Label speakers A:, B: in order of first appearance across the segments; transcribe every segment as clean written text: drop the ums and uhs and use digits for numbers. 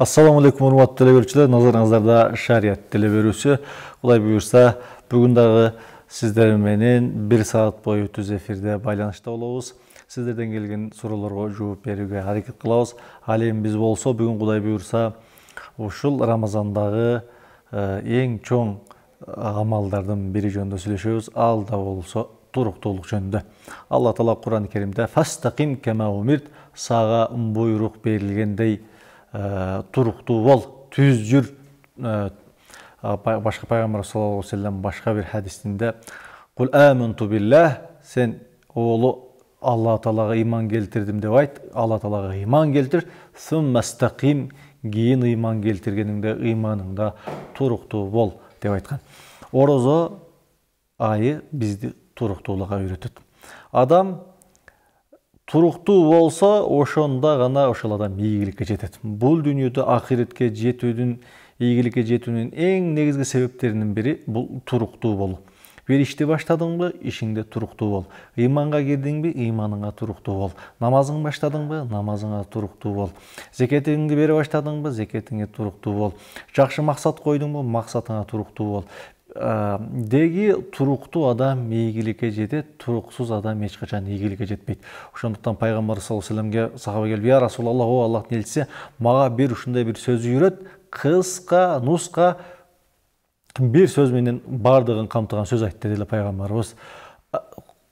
A: Assalamu alaikum урматтуу телебөрүүчүлөр, назарыңыздарда шарият телебөрүүсү. Кудай буюрса, бүгүн дагы сиздер менен 1 саат бою түз эфирде байланышта болобуз. Сиздерден келген суроолорго жооп берүүгө аракет кылабыз. Ал эми биз болсо бүгүн Кудай буюрса ушул Рамазандагы эң чоң амалдардын бири жөнүндө сүйлөшөбүз. Ал да болсо туруктуулук жөнүндө. Алла Таала Кур'ан-ы Керимде "Фастаким кема умирт" сага буйрук берилгендей туруктуу бол, түз жүр. Башка пайгамбар саллаллаху алейхи ва саллям башка бир хадисинде "Кул аманту биллах" сен оолу Алла Таалага ыйман келтирдим деп айт. Алла Таалага ыйман келтир. "Суммастаким" кийин ыйман келтиргениңде ыйманыңда туруктуу бол деп айткан. Орозо айы бизди туруктуулукка үйрөтөт. Адам туруктуу болсо, ошондо гана ошол адам ийгиликке жетет. Бул дүйнөдө ахиретке жетүүнүн, ийгиликке жетүүнүн эң негизги себептеринин бири бул туруктуу болуу. Бир ишти баштадыңбы, ишиңде туруктуу бол. Ыйманга кирдиңби, ыйманыңа туруктуу бол. Намазыңды баштадыңбы, намазыңа туруктуу бол. Зекетиңди бере баштадыңбы, зекетиңе туруктуу бол. Жакшы максат койдуңбу, максатыңа туруктуу бол. Деги туруктуу адам ийгиликке жетет, туруксуз адам эч качан ийгиликке жетпейт. Ошондуктан пайгамбар саллаллаху алейхи ва салламга сахаба келип: "Я Расулаллах, о Аллахтын элчиси, мага бир ушундай бир сөз үйрөт, кыска, нуска бир сөз менен бардыгын камтыган сөз айт" дедилер пайгамбарыбыз.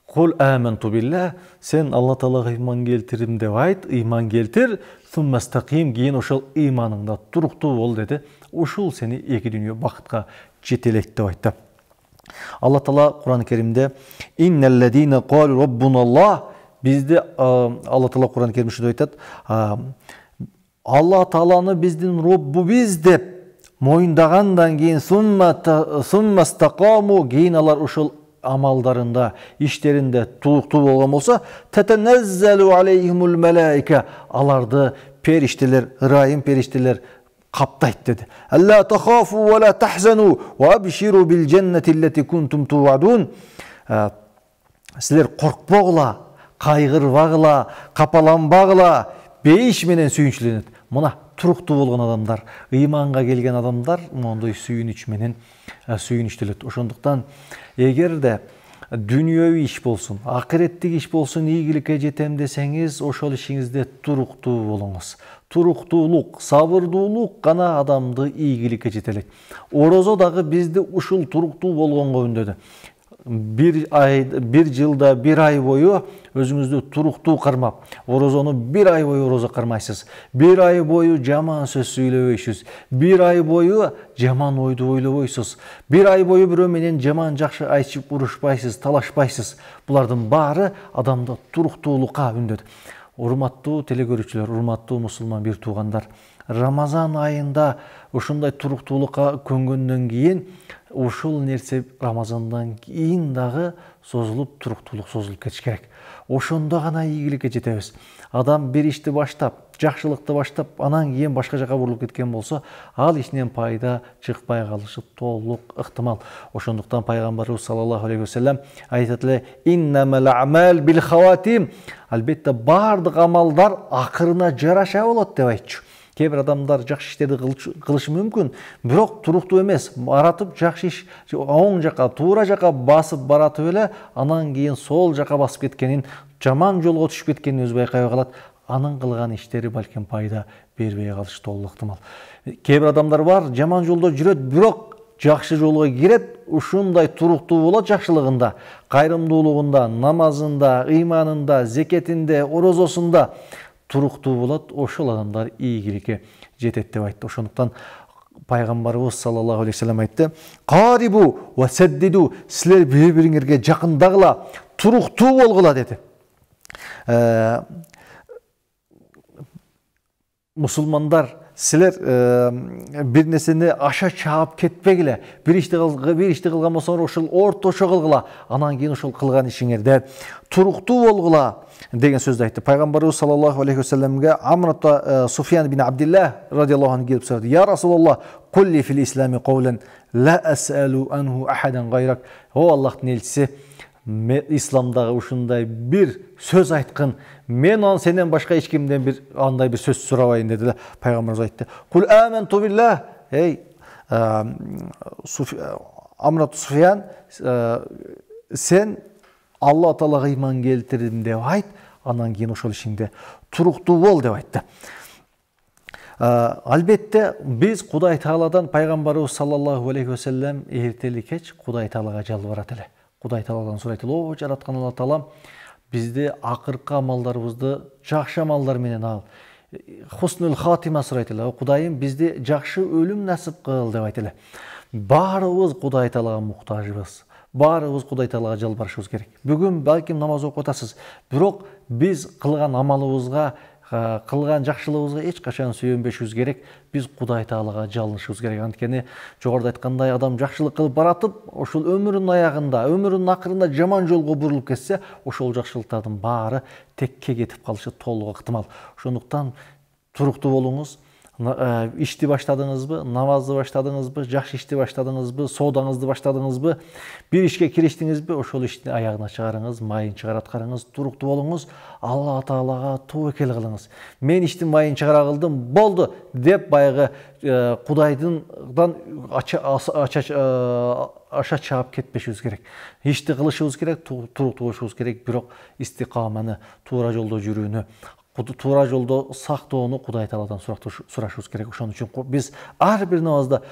A: "Кул аманту биллах" сен Алла Таалага ыйман келтирдим деп айт, ыйман келтир. "Суммастаким" кийин ошол ыйманыңда туруктуу бол деди. Ушул сени эки дүйнө бакытка жетелейт деп айтты. Алла Таала Кур'ан-ы Керимде "Иннеллезина калу раббуналлах" бизди Алла Таала Кур'ан-ы Керимде ушундай айтат: Алла Тааланы биздин Роббубиз деп моюндагандан кийин суммастакаму кийин алар ушул амалдарында, иштеринде туруктуу болгон болсо, татаназзалу алейхимул малаика аларды периштелер, ырайым периштелер каптайт деди. "Алла тахафу ва ла тахзану ва абширу бил джаннати аллати кунтум туадун" силер коркпогула, кайгырбагыла, капаланбагыла, бейиш менен сүйүнчүлөнөт. Мына туруктуу болгон адамдар, ыйманга келген адамдар мондой сүйүнүч менен сүйүнүштөлөт. Ошондуктан эгерде дүнүйөвү иш болсун, акыреттик иш болсун, ийгиликке жетем десеңиз, ошол ишиңизде туруктуу болуңуз. Туруктуулук, сабырдуулук гана адамды ийгиликке жетелейт. Орозо дагы бизди ушул туруктуу болгонго үндөдү. Bir жылда, bir ай бою өзүңүздү туруктуу кармап, орозону bir ай бою орозо кармайсыз. Bir ай бою жаман сөз сүйлөбөйсүз. Bir ай бою жаман ойду ойлобойсуз. Bir ай бою бирөө менен жаман жакшы айтышып урушпайсыз, талашпайсыз. Булардын баары адамды туруктуулукка үндөт. Урматтуу телекөрүүчүлөр, урматтуу мусулман бир туугандар, Рамазан айында ушундай туруктуулукка көнгөндөн кийин ушул нерсе Рамазандан кийин дагы созулуп, туруктуулук созулуп кетиш керек. Ошондо гана ийгиликке жетебиз. Адам бир ишти баштап, жакшылыкты баштап, анан кийин башка жака бурулуп кеткен болсо, ал ишинен пайда чыкпай калышы толук ыктымал. Ошондуктан пайгамбарыбыз саллаллаху алейхи ва саллям айтат эле: "Иннамал амал бил хаватим" албетте бардык амалдар акырына жараша болот деп айтчу. Кээ бир адамдар жакшы иштерди кылышы мүмкүн, бирок туруктуу эмес, баратып жакшы иш оң жака, туура жака басып баратып эле, анан кийин сол жака басып кеткенин, жаман жолго түшүп кеткенин өзү байкабай калат. Анын кылган иштери балким пайда бербей калышы толук ыктымал. Кээ бир адамдар бар, жаман жолдо жүрөт, бирок жакшы жолго кирет, ушундай туруктуу болот жакшылыгында, кайрымдуулугунда, намазында, ыйманында, зекетинде, орозосунда туруктуу болот. Ошол адамдар ийгиликке жетет деп айтты. Ошондуктан пайгамбарыбыз саллаллаху алейхи ва саллям айтты: "Карибу ва саддиду" силер бири-бириңерге жакындагыла, туруктуу болгула деди. Мусулмандар, силер бир нерсени аша чаап кетпегиле. Бир ишти кылган болсоңор ошол орточо кылгыла, анан кийин ошол кылган ишиңерде туруктуу болгула деген сөздү айтты. Пайгамбарыбыз саллаллаху алейхи ва салламга Амрата Суфьян бин Абдиллах радиаллаху анху келип сурады: "Я Расулаллах, кулли фил ислами каулан ла асалу анху ахадан гайрак" О Аллахтын элчиси, исламдагы ушундай бир сөз айткан, мен аны сенден башка эч кимден бир андай бир сөз сурабайын деди да. Пайгамбарыбыз айтты: "Кул аманту биллах", эй Амрат Суфиян, сен Алла Таалага ыйман келтирдим деп айт, анан кийин ошол ишиңде туруктуу бол деп айтты. Албетте биз Кудай Тааладан пайгамбарыбыз саллаллаху алейхи ва саллям эртели кеч Кудай Таалага жалбырат эле. Кудай Тааладан сурайт эле: "О жараткан Алла Таалам, бизди акыркы амалдарыбызды жакшы амалдар менен ал. Хуснул хатима сурайт эле. Кудайым, бизди жакшы өлүм насип кыл" деп айт эле. Баарыбыз Кудай Таалага муктажбыз. Баарыбыз Кудай Таалага жалбарышыбыз керек. Бүгүн балким намаз окуп атасыз, бирок биз кылган амалыбызга, кылган жакшылыгыбызга эч качан сүйөнбөшүбүз керек. Биз Кудай Таалага жалынышыбыз керек. Анткени жогоруда айткандай, адам жакшылык кылып баратып, ошол өмүрүнүн аягында, өмүрүнүн акырында жаман жолго бурулуп кетсе, ошол жакшылыктардын баары текке кетип калышы толук ыктымал. Ошондуктан туруктуу болуңуз. Ишти баштадыңызбы, намазды баштадыңызбы, жакшы ишти баштадыңызбы, соодаңызды баштадыңызбы, бир ишке кириштиңизби, ошол иштин аягына чыгарыңыз, майын чыгараткарыңыз, туруктуу болуңуз, Алла Таалага тоокел кылыңыз. Мен иштин майын чыгара кылдым, болду деп баягы Кудайдындан аша чаап кетпешибиз керек. Ишти кылышыбыз керек, туруктуу болушубуз керек, бирок истикаманы, туура жолдо жүрүүнү, туура жолдо сактоону Кудай Тааладан сурашыбыз керек. Ошон үчүн биз ар бир намазда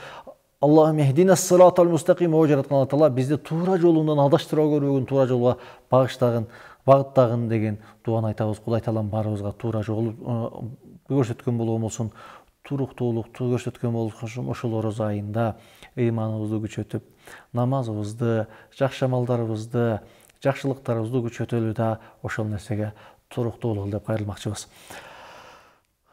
A: Аллахум ихдинас сиратал мустаким, о жараткан Алла Таала, бизди туура жолунан адаштыра көрбөгүн, туура жолго багыттагын деген дуаны айтабыз. Кудай Таалам баарыбызга туура жол көрсөткөн болгон болсун, туруктуулукту көрсөткөн болсун. Ошол ораза айында ыйманыбызды күчөтүп, намазыбызды, жакшы амалдарыбызды, жакшылыктарыбызды күчөтөлү да ошол нерсеге туруктуу бололу деп кайрылмакчыбыз.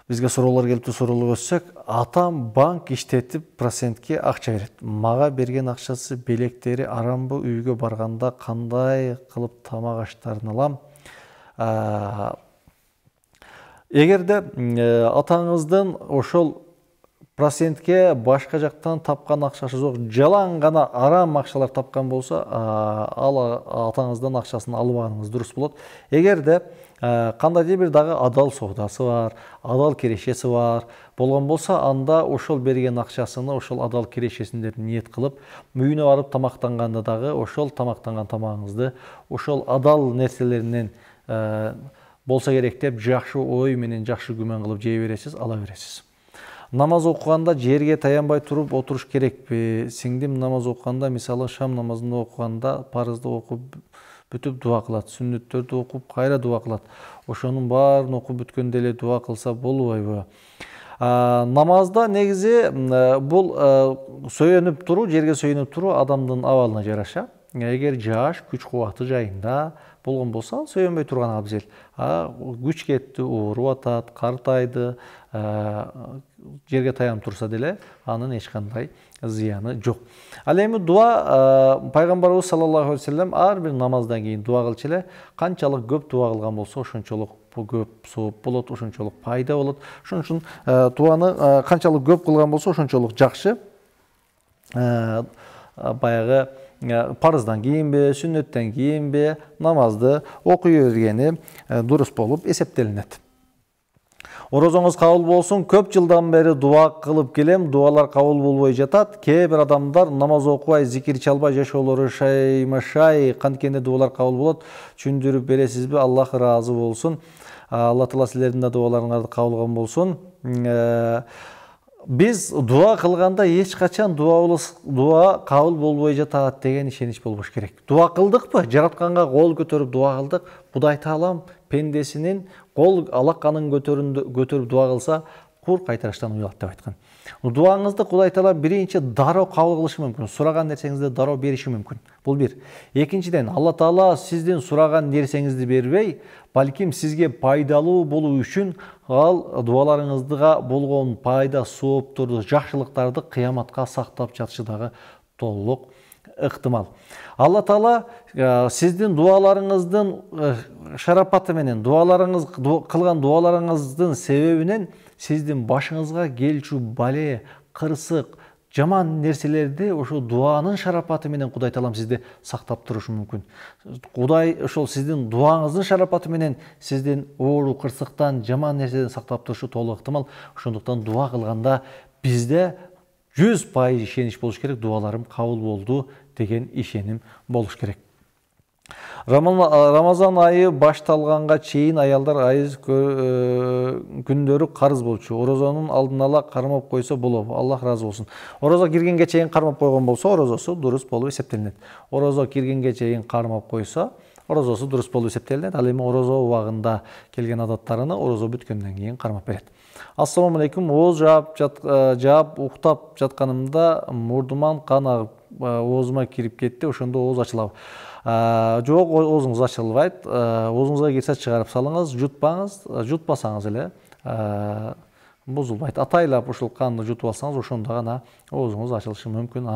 A: Бизге суроолор келиптир, суроолорго өтсөк, атам банк иштетип процентке акча берет. Мага берген акчасы белектери арамбы, үйгө барганда кандай кылып тамак аштарын алам? Эгерде атаңыздын ошол процентке башка жактан тапкан акчасы жок, жалаң гана арам акчалар тапкан болсо, ал атаңыздан акчасын албаганыңыз дурус болот. Эгерде кандайдыр бир дагы адал соодасы бар, адал кирешеси бар болгон болсо, анда ошол берген акчасыны ошол адал кирешесин деп ниет кылып, үйүнө барып тамактанганда дагы ошол тамактанган тамагыңызды ошол адал нерселеринен болсо керек деп жакшы ой менен, жакшы күмөн кылып жей бересиз, ала бересиз. Намаз окуганда жерге таянбай туруп отуруш керекпи? Сиңдим намаз окуганда, мисалы шам намазында окуганда, парызды окуп бүтүп дуа кылат, сүннөттөрдү окуп кайра дуа кылат. Ошонун баарын окуп бүткөндө эле дуа кылса болбойбу? Намазда негизи бул сөйөнүп туруу, жерге сөйөнүп туруу адамдын абалына жараша. Эгер жаш, күч кубаты жайында болгон болсо, сөйөнбөй турган абзел. Күч кетти, ооруп атат, картайды, жерге таянып турса деле, анын эч кандай зыяны жок. Ал эми дуа, пайгамбарыбыз саллаллаху алейхи ва саллям ар бир намаздан кийин дуа кылчу эле. Канчалык көп дуа кылган болсо, ошончолук көп сооп болот, ошончолук пайда болот. Ошон үчүн дуаны канчалык көп кылган болсо, ошончолук жакшы. Баягы парыздан кийинби, сүннөттөн кийинби намазды окуй бергени дурус болуп эсептелинет. Орозоңуз кабыл болсун. Көп жылдан бери дуа кылып келем, дуалар кабыл болбой жатат. Кээ бир адамдар намаз окубай, зикир чалбай жашоолору шайма-шай, канткенде дуалар кабыл болот. Түшүндүрүп бересизби? Аллах ыраазы болсун. Алла Таала силердин да дуаларыңарды кабыл кылган болсун. Биз дуа кылганда эч качан дуа кабыл болбой жатат деген ишенич болбош керек. Дуа кылдыкпы? Жаратканга кол көтөрүп дуа кылдык. Кудай Таалам пендесинин кол алаканын көтөрүп дуа кылса, кур кайтараштан уялат деп айткан. Дуаңызды Кудай Таала биринчи дароо кабыл кылышы мүмкүн. Сураган нерсеңизди дароо бериши мүмкүн. Бул бир. Экинчиден, Алла Таала сиздин сураган нерсеңизди бербей, балким сизге пайдалуу болуу үчүн ал дуаларыңызга болгон пайда, соопторду, жакшылыктарды кыяматка сактап жатышы дагы толук ыктымал. Алла Таала сиздин дуаларыңыздын шарапаты менен, кылган дуаларыңыздын себебинен сиздин башыңызга келчү бале, кырсык, жаман нерселерди ошо дуанын шарапаты менен Кудай таалам сизди сактап турушу мүмкүн. Кудай ошол сиздин дуаңыздын шарапаты менен сиздин оору, кырсыктан, жаман нерседен сактап турушу толук ыктымал. Ошондуктан дуа кылганда бизде 100% ишенич болуш керек, дуаларым кабыл болду деген ишеним болуш керек. Рамазан айы башталганга чейин аялдар айыз күндөрү карыз болчу. Орозонун алдын ала кармап койсо болобу? Аллах разы болсун. Орозо киргенге чейин кармап койгон болсо, орозосу дурус болуп эсептелинет. Орозо киргенге чейин кармап койсо, орозосу дурус болуп эсептелинет. Ал эми орозо убагында келген адаттарыны орозо бүткөндөн кийин кармап берет. Ассаламу алейкум. Ооз жаап уктап жатканымда мурдуман кан агып оозума кирип кетти. Ошондо ооз ачылабы? Жок, оозуңуз ачылбайт. Оозуңузга кирсе чыгарып салыңыз, жутпаңыз, жутпасаңыз эле бузулбайт. Атайлап ушул канды жутуп алсаңыз, ошондо гана оозуңуз ачылышы мүмкүн.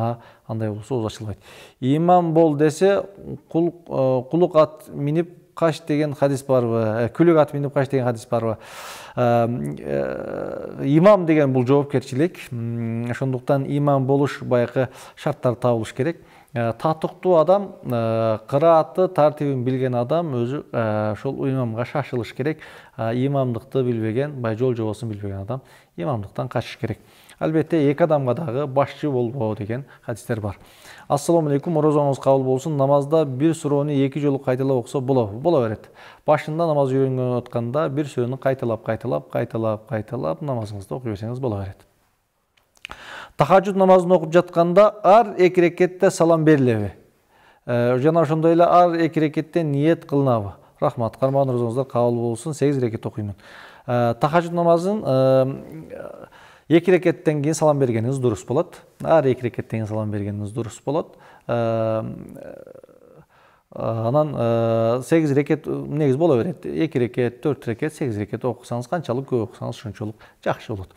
A: Андай болсо ооз ачылбайт. Имам бол десе, кулук ат минип каш деген хадис барбы? Күлүк ат минип каш деген хадис барбы? Имам деген бул жоопкерчилик. Ошондуктан имам болуш баягы шарттар табылыш керек. Татыктуу адам, кырааты тартибин билген адам өзү ошол имамга шашылыш керек. Имамдыкты билбеген, жол жобосун билбеген адам имамдыктан качыш керек. Албетте эки адамга дагы башчы болбоо деген хадистер бар. Ассаламу алейкум, орозоңуз кабыл болсун. Намазда бир суроону 2 жолу кайталап окусо болобу? Боло берет. Башында намаз үйрөнгөн атканда бир суроону кайталап намазыңызды окуй берсеңиз боло берет. Тахажжуд намазын окуп жатканда ар 2 рекетте салам берилеби? Жана ошондой эле ар 2 рекетте ниет кылынабы? Рахмат. Кармаган орозоңуздар кабыл болсун. 8 рекет окуймун. Тахажжуд намазын 2 рекеттен кийин салам бергениңиз дурус болот. Ар 2 рекеттен кийин салам бергениңиз дурус болот. Анан 8 рекет негиз боло берет. 2 рекет, 4 рекет, 8 рекет окусаңыз, канчалык көп окусаңыз ошончолук жакшы болот.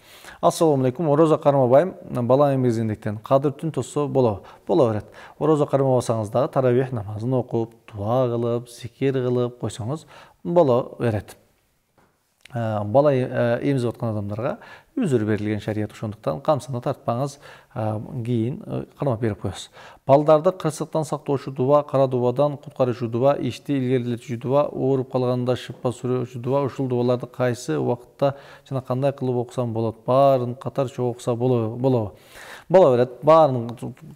A: Ассаламу алейкум, орозо кармабайм, бала эмгизгендиктен кадыр түн тосо болобу? Боло берет. Орозо кармабасаңыз дагы таравих намазын окуп, дуа кылып, зикир кылып койсоңуз боло берет. Бала эмизип аткан адамдарга үзүр берилген шарият, ошондуктан камсыны тартпаңыз, кийин кармап берип коесуз. Балдарды кырсыктан сактоочу дуба, кара дубадан куткаруучу дуба, ишти илгерилетүүчү дуба, ооруп калганда шыппа сүрүүчү дуба, ушул дубаларды кайсы убакытта жана кандай кылып окусам болот? Баарын катар чогуу окуса болобу? Боло берет. Баарын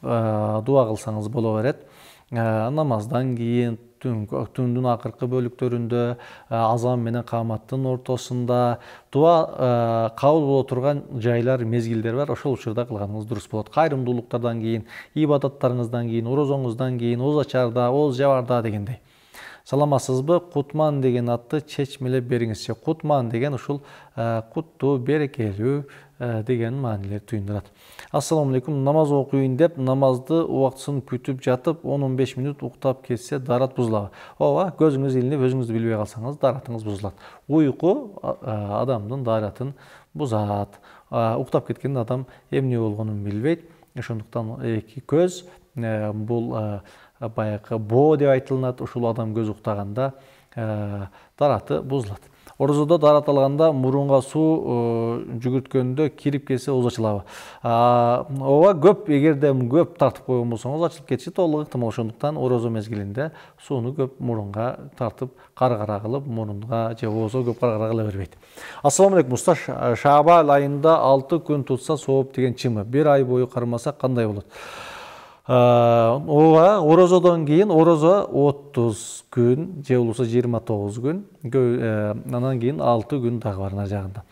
A: дуа кылсаңыз боло берет. Намаздан кийин түндүн акыркы бөлүктөрүндө, азан менен каматтын ортосунда дуа кабыл боло турган жайлар, мезгилдер бар. Ошол учурда кылганыңыз дурус болот. Кайрымдуулуктардан кийин, ибадаттарыңыздан кийин, орозоңуздан кийин, ооз ачарда, ооз жабарда дегендей. Саламатсызбы? Кутман деген атты чечмелеп бериңизчи. Кутман деген ушул куттуу, берекелүү деген маанилер туюндурат. Ассаламу алейкум, намаз окуйын деп намазды убактысын күтүп жатып 10-15 минут уктап кетсе дарат бузулабы? Ооба, көзүңүз илинип өзүңүздү билбей калсаңыз даратыңыз бузулат. Уйку адамдын даратын бузат. Уктап кеткен адам эмне болгонун билбейт. Ошондуктан эки көз бул баягы боо деп айтылат. Ушул адам көз уктаганда дараты бузулат. Орозодо дарат алганда мурунга суу жүгүрткөндө кирип келсе ооз ачылабы? Ооба, көп, эгерде көп тартып койгон болсоңуз ачылып кетиши толук ыктымал. Ошондуктан орозо мезгилинде сууну көп мурунга тартып, каргара кылып, мурунга же оозго көп каргара кыла бербейт. Ассаламу алейкум, уста, Шаабан айында 6 күн тутса сооп деген чымы? 1 ай бою кармаса кандай болот? Ооба, орозодон кийин орозо 30 күн же болбосо 29 күн, анан кийин 6 күн дагы бар ар жагында.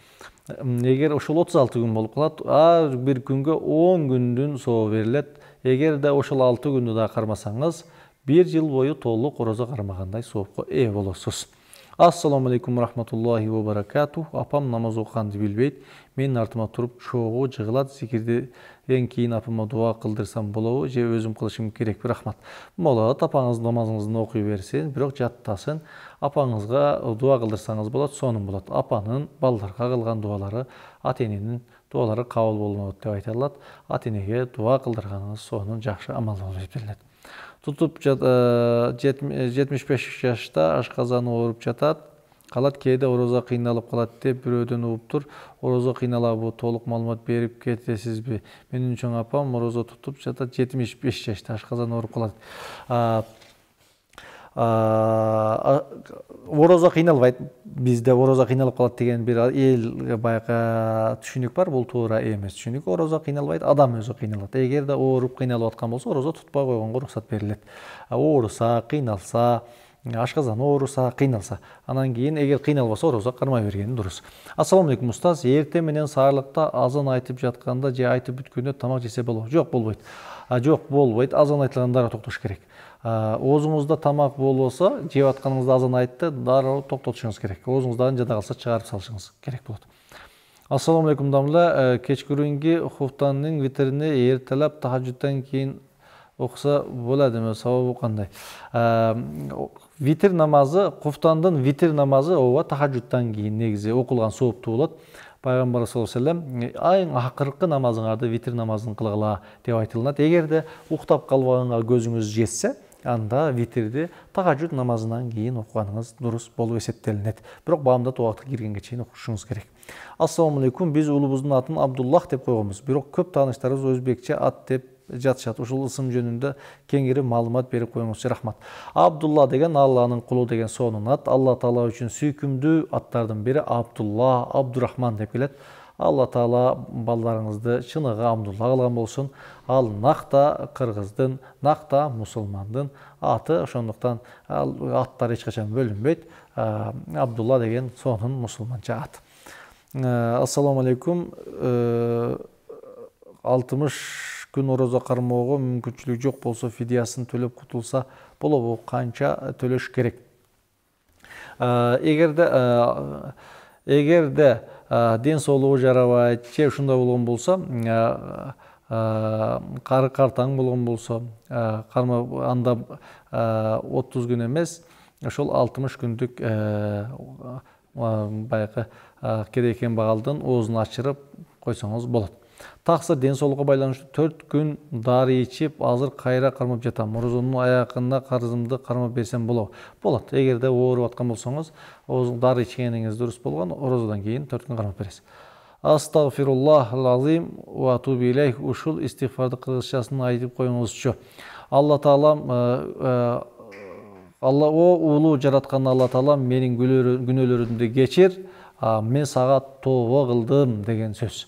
A: Эгер ошол 36 күн болуп калат, ар бир күнгө 10 күндүн соо берилет. Эгерде ошол 6 күндү дагы кармасаңыз, 1 жыл бою толук орозо кармагандай соопко ээ болосуз. Ассаламу алейкум рахматуллахи ва баракату. Апам намаз окуганды билбейт. Менин артыма туруп чогуу жыгылат. Зикирден кийин апама дуа кылдырсам болобу же өзүм кылышым керекпи? Рахмат. Болот, апаңыз намазыңызды окуй берсин, бирок жаттасын. Апаңызга дуа кылдырсаңыз болот, сонун болот. Апанын балдарга кылган дуалары, ата-эненин дуалары кабыл болмот деп айтылат. Ата-энеге дуа кылдырганыңыз сонун жакшы амал болуп эсептелет. Tutup 75 yaşta aşkazanı ооруп жатат. калат, кээде орозо кыйналып калат деп бирөөдөн угуптур. Орозо кыйналабы, толук маалымат берип кетесизби? Менин чоң апам орозо тутуп жатат, 75 жашта, ашказан ооруп калат. Орозо кыйналбайт, бизде орозо кыйналып калат деген бир эл баягы түшүнүк бар, бул туура эмес түшүнүк. Орозо кыйналбайт, адам өзү кыйналат. Эгерде ооруп кыйналып аткан болсо, орозо тутпай койгонго уруксат берилет. Ооруса, кыйналса, ашказан ооруса, кыйналса, анан кийин эгер кыйналбаса орозо кармай бергени дурус. Ассаламу алейкум устаз, эртең менен саарлыкта азан айтып жатканда же айтып бүткөндө тамак жесе болобу? Жок, болбойт. Жок, болбойт. Азан айтылганда дароо токтош керек. Оозуңузда тамак болбосо, жеп атканыңызда азан айтты, дароо токтотушуңуз керек. Оозуңуздан жада калса чыгарып салышыңыз керек болот. Ассаламу алейкум дамла, кечкүрүнкү хуфтанын витрини эртелеп тахажжуттан кийин окуса боладымы? Сабабы кандай? Витр намазы, хуфтандын витр намазы ооба тахажжуттан кийин негизи окулган сооптуу болот. Пайгамбар саллаллаху алейхи ва саллям эң акыркы намазыңарды витр намазын кылгыла деп айтылат. Эгерде уктап калбаганга көзүңүз жетсе, анда витрди тахажжуд намазынан кийин окуганыңыз дурус болуп эсептелинет. Бирок баамдат убакыты киргенге чейин окушуңуз керек. Ассаламу алейкум, биз улубуздун атын Абдуллах деп койгонбуз. Бирок көп тааныштарыбыз өзбекче ат деп жатышат. Ушул ысым жөнүндө кеңири маалымат берип коюңузчу, рахмат. Абдулла деген Алланын кулу деген сонун ат. Алла таала үчүн сүйкүмдүү аттардын бири Абдулла, Абдурахман деп келет. Алла таала балдарыңызды чыныгы Абдулла кылган болсун. Ал накта кыргыздын, накта мусулмандын аты, ошондуктан аттар эч качан бөлүнбөйт. Абдулла деген сонун мусулманча ат. Ассаламу алейкум. 60 күн орозо кармоого мүмкүнчүлүк жок болсо, фидиясын төлөп кутулса болобу? Канча төлөш керек? Эгерде ден соолугу жарабайт, же ушундай болгон болсо, картаң болгон болсо, анда 30 күн эмес, ошол 60 күндүк баягы керейкен багалдын оозун ачырып койсоңуз болот. Таксы ден соолукка байланыштуу 4 күн дары ичип, азыр кайра кармап жатам. Орозонун аякында карызымды кармап берсем болобу? Болот. Эгерде ооруп аткан болсоңуз, дары ичкениңиз дурус болгон, орозодон кийин 4 күн кармап бересиз. Астагфируллахал азим ва атубу илейх. Ушул истигфарды кыргызчасын айтып коюңузчу. Алла таалам, улуу жараткан Алла таалам менин күнөөлөрүмдү кечир, мен сага тооба кылдым деген сөз.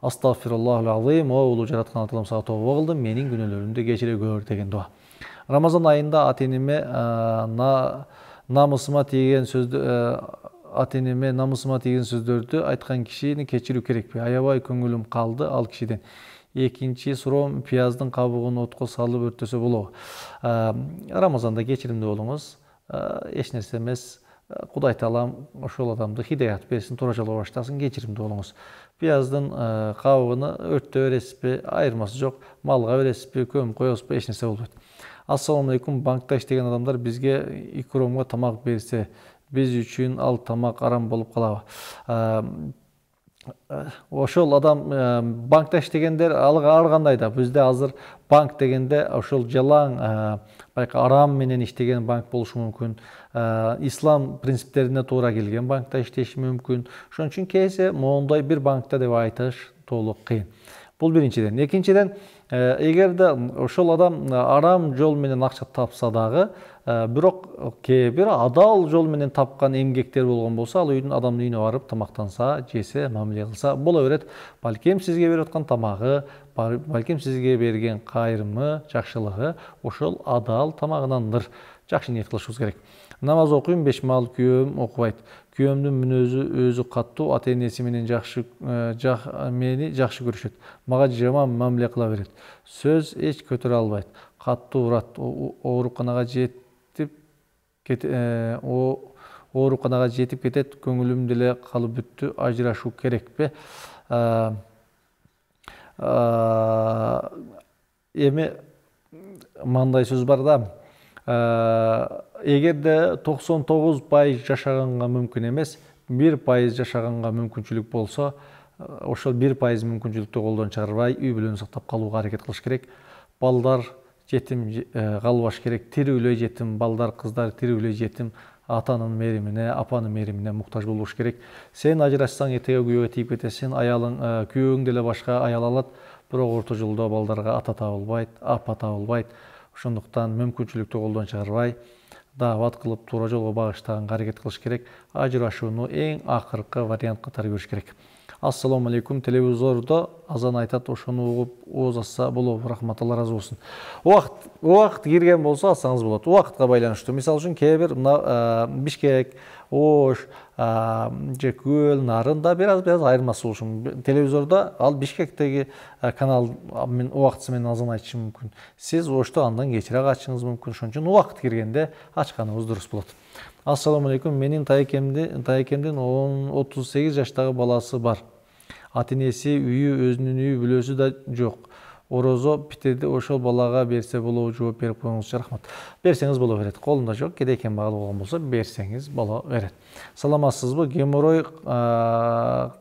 A: Астагфируллахал азим, улуу жараткан Алла таалам сага тооба кылдым, менин күнөөлөрүмдү кечире көр деген дуа. Рамазан айында ата-энеме намысыма тийген сөздөрдү айткан кишини кечирүү керекпи? Аябай көңүлүм калды ал кишиден. Экинчи суроом, пияздын кабыгын отко салып өртөсө болобу? Рамазанда кечиримдүү болуңуз, эч нерсе эмес. Кудай таалам ошол адамды хидаят берсин, туура жолго баштасын, кечиримдүү болуңуз. Пияздын кабыгын өрттөп бересизби? Айырмасы жок. Малга бересизби? Көмүп коесузбу? Эч нерсе болбойт. Ассаламу алейкум, банкта иштеген адамдар бизге икромго тамак берсе, биз үчүн ал тамак арам болуп калабы? Ошол адам банкта иштегендер ар кандай да, бизде азыр банк дегенде ошол жалаң арам менен иштеген банк болушу мүмкүн. Ислам принциптерине туура келген банкта иштеши мүмкүн. Ошон үчүн кээсе моундай бир банкта деп айтыш толук кыйын. Бул биринчиден. Экинчиден, эгерде ошол адам арам жол менен акча тапса дагы, бирок кээ бир адал жол менен тапкан эмгектер болгон болсо, ал адамдын үйүнө барып тамактанса, жесе, мамиле кылса боло берет. Балким сизге берип аткан тамагы, балким сизге берген кайрымы, жакшылыгы ошол адал тамагынандыр. Жакшы ниет кылышыбыз керек. Намаз окуйм, 5 маал күйөөм окубайт. Күйөөмдүн мүнөзү өзү каттуу, ата-энеси менен мени жакшы көрүшөт. Мага жаман мамиле кыла берет. Сөз эч көтөрө албайт. Каттуу урат. Ооруканага жетип кетет. Көңүлүм деле калып бүттү. Ажырашуу керекпи? Эми мындай сөз бар да. Эгерде 99% жашаганга мүмкүн эмес, 1% жашаганга мүмкүнчүлүк болсо, ошол 1% мүмкүнчүлүктү колдон чыгарбай, үй бүлөнү сактап калууга аракет кылыш керек. Балдар жетим калбаш керек. Тирүүлөй жетим балдар, кыздар тирүүлөй жетим атанын меримине, апанын меримине муктаж болуш керек. Сен ажырашсаң этеге күйөөгө тийип кетесиң, аялың, күйөөң деле башка аял алат, бирок орто жолдо балдарга ата табылбайт, апа табылбайт. Ошондуктан мүмкүнчүлүктү колдон чыгарбай, даават кылып туура жолго багыштаганга аракет кылыш керек. Ажырашууну эң акыркы вариант катары көрүш керек. Ассаламу алейкум, телевизордо азан айтат, ошону угуп ооз ачса болобу? Рахмат, Алла разы болсун. Убакыт кирген болсо ачсаңыз болот. Убакытка байланыштуу. Мисалы үчүн кээ бир Бишкек, Ош, же Көл, Нарында бир аз айырмасы болушу мүмкүн. Телевизордо ал Бишкектеги канал убактысы менен азан айтышы мүмкүн. Сиз Ошто андан кечирээк ачышыңыз мүмкүн. Ошон үчүн убакыт киргенде ачканыңыз дурус болот. Ассаламу алейкум, менин тайкемдин 38 жаштагы баласы бар. Ата-энеси үйү, өзүнүн үйү, бүлөсү да жок. Орозо питирди, ошол балага берсе болобу? Жооп берип коюңузчу, рахмат. Берсеңиз боло берет. Колунда жок, кедей кембагал болгон болсо берсеңиз боло берет. Саламатсызбы? Геморрой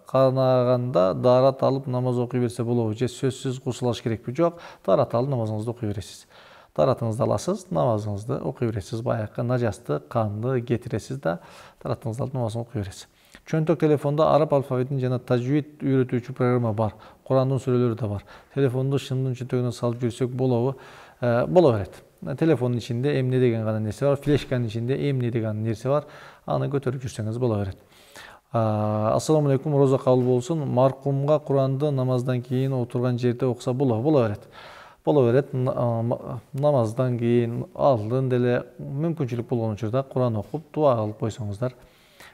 A: канаганда даарат алып намаз окуй берсе болобу? Же сөзсүз гусул алыш керекпи? Жок, даарат алып намазыңызды окуй бересиз. Даратыңызды аласыз, намазыңызды окуй бересиз. Баякы нажасты, канды кетиресиз да, даратыңызды алып намазыңызды окуй бересиз. Чөнтөк телефонда араб алфавитин жана тажвид үйрөтүүчү программа бар. Курандын сүрөлөрү да бар. Телефонду шымдын чөнтөгүнө салып жүрсөк болобу? Боло берет. Телефондун ичинде эмне деген гана нерсе бар, флешканын ичинде эмне деген нерсе бар. Аны көтөрүп жүрсөңүз боло берет. Ассаламу алейкум, роза кабыл болсун. Маркумга Куранды намаздан кийин отурган жерде окуса болобу? Боло берет. Боло берет. Намаздан кийин алдын деле мүмкүнчүлүк болгон учурда Куран окуп, дуа кылып койсоңуздар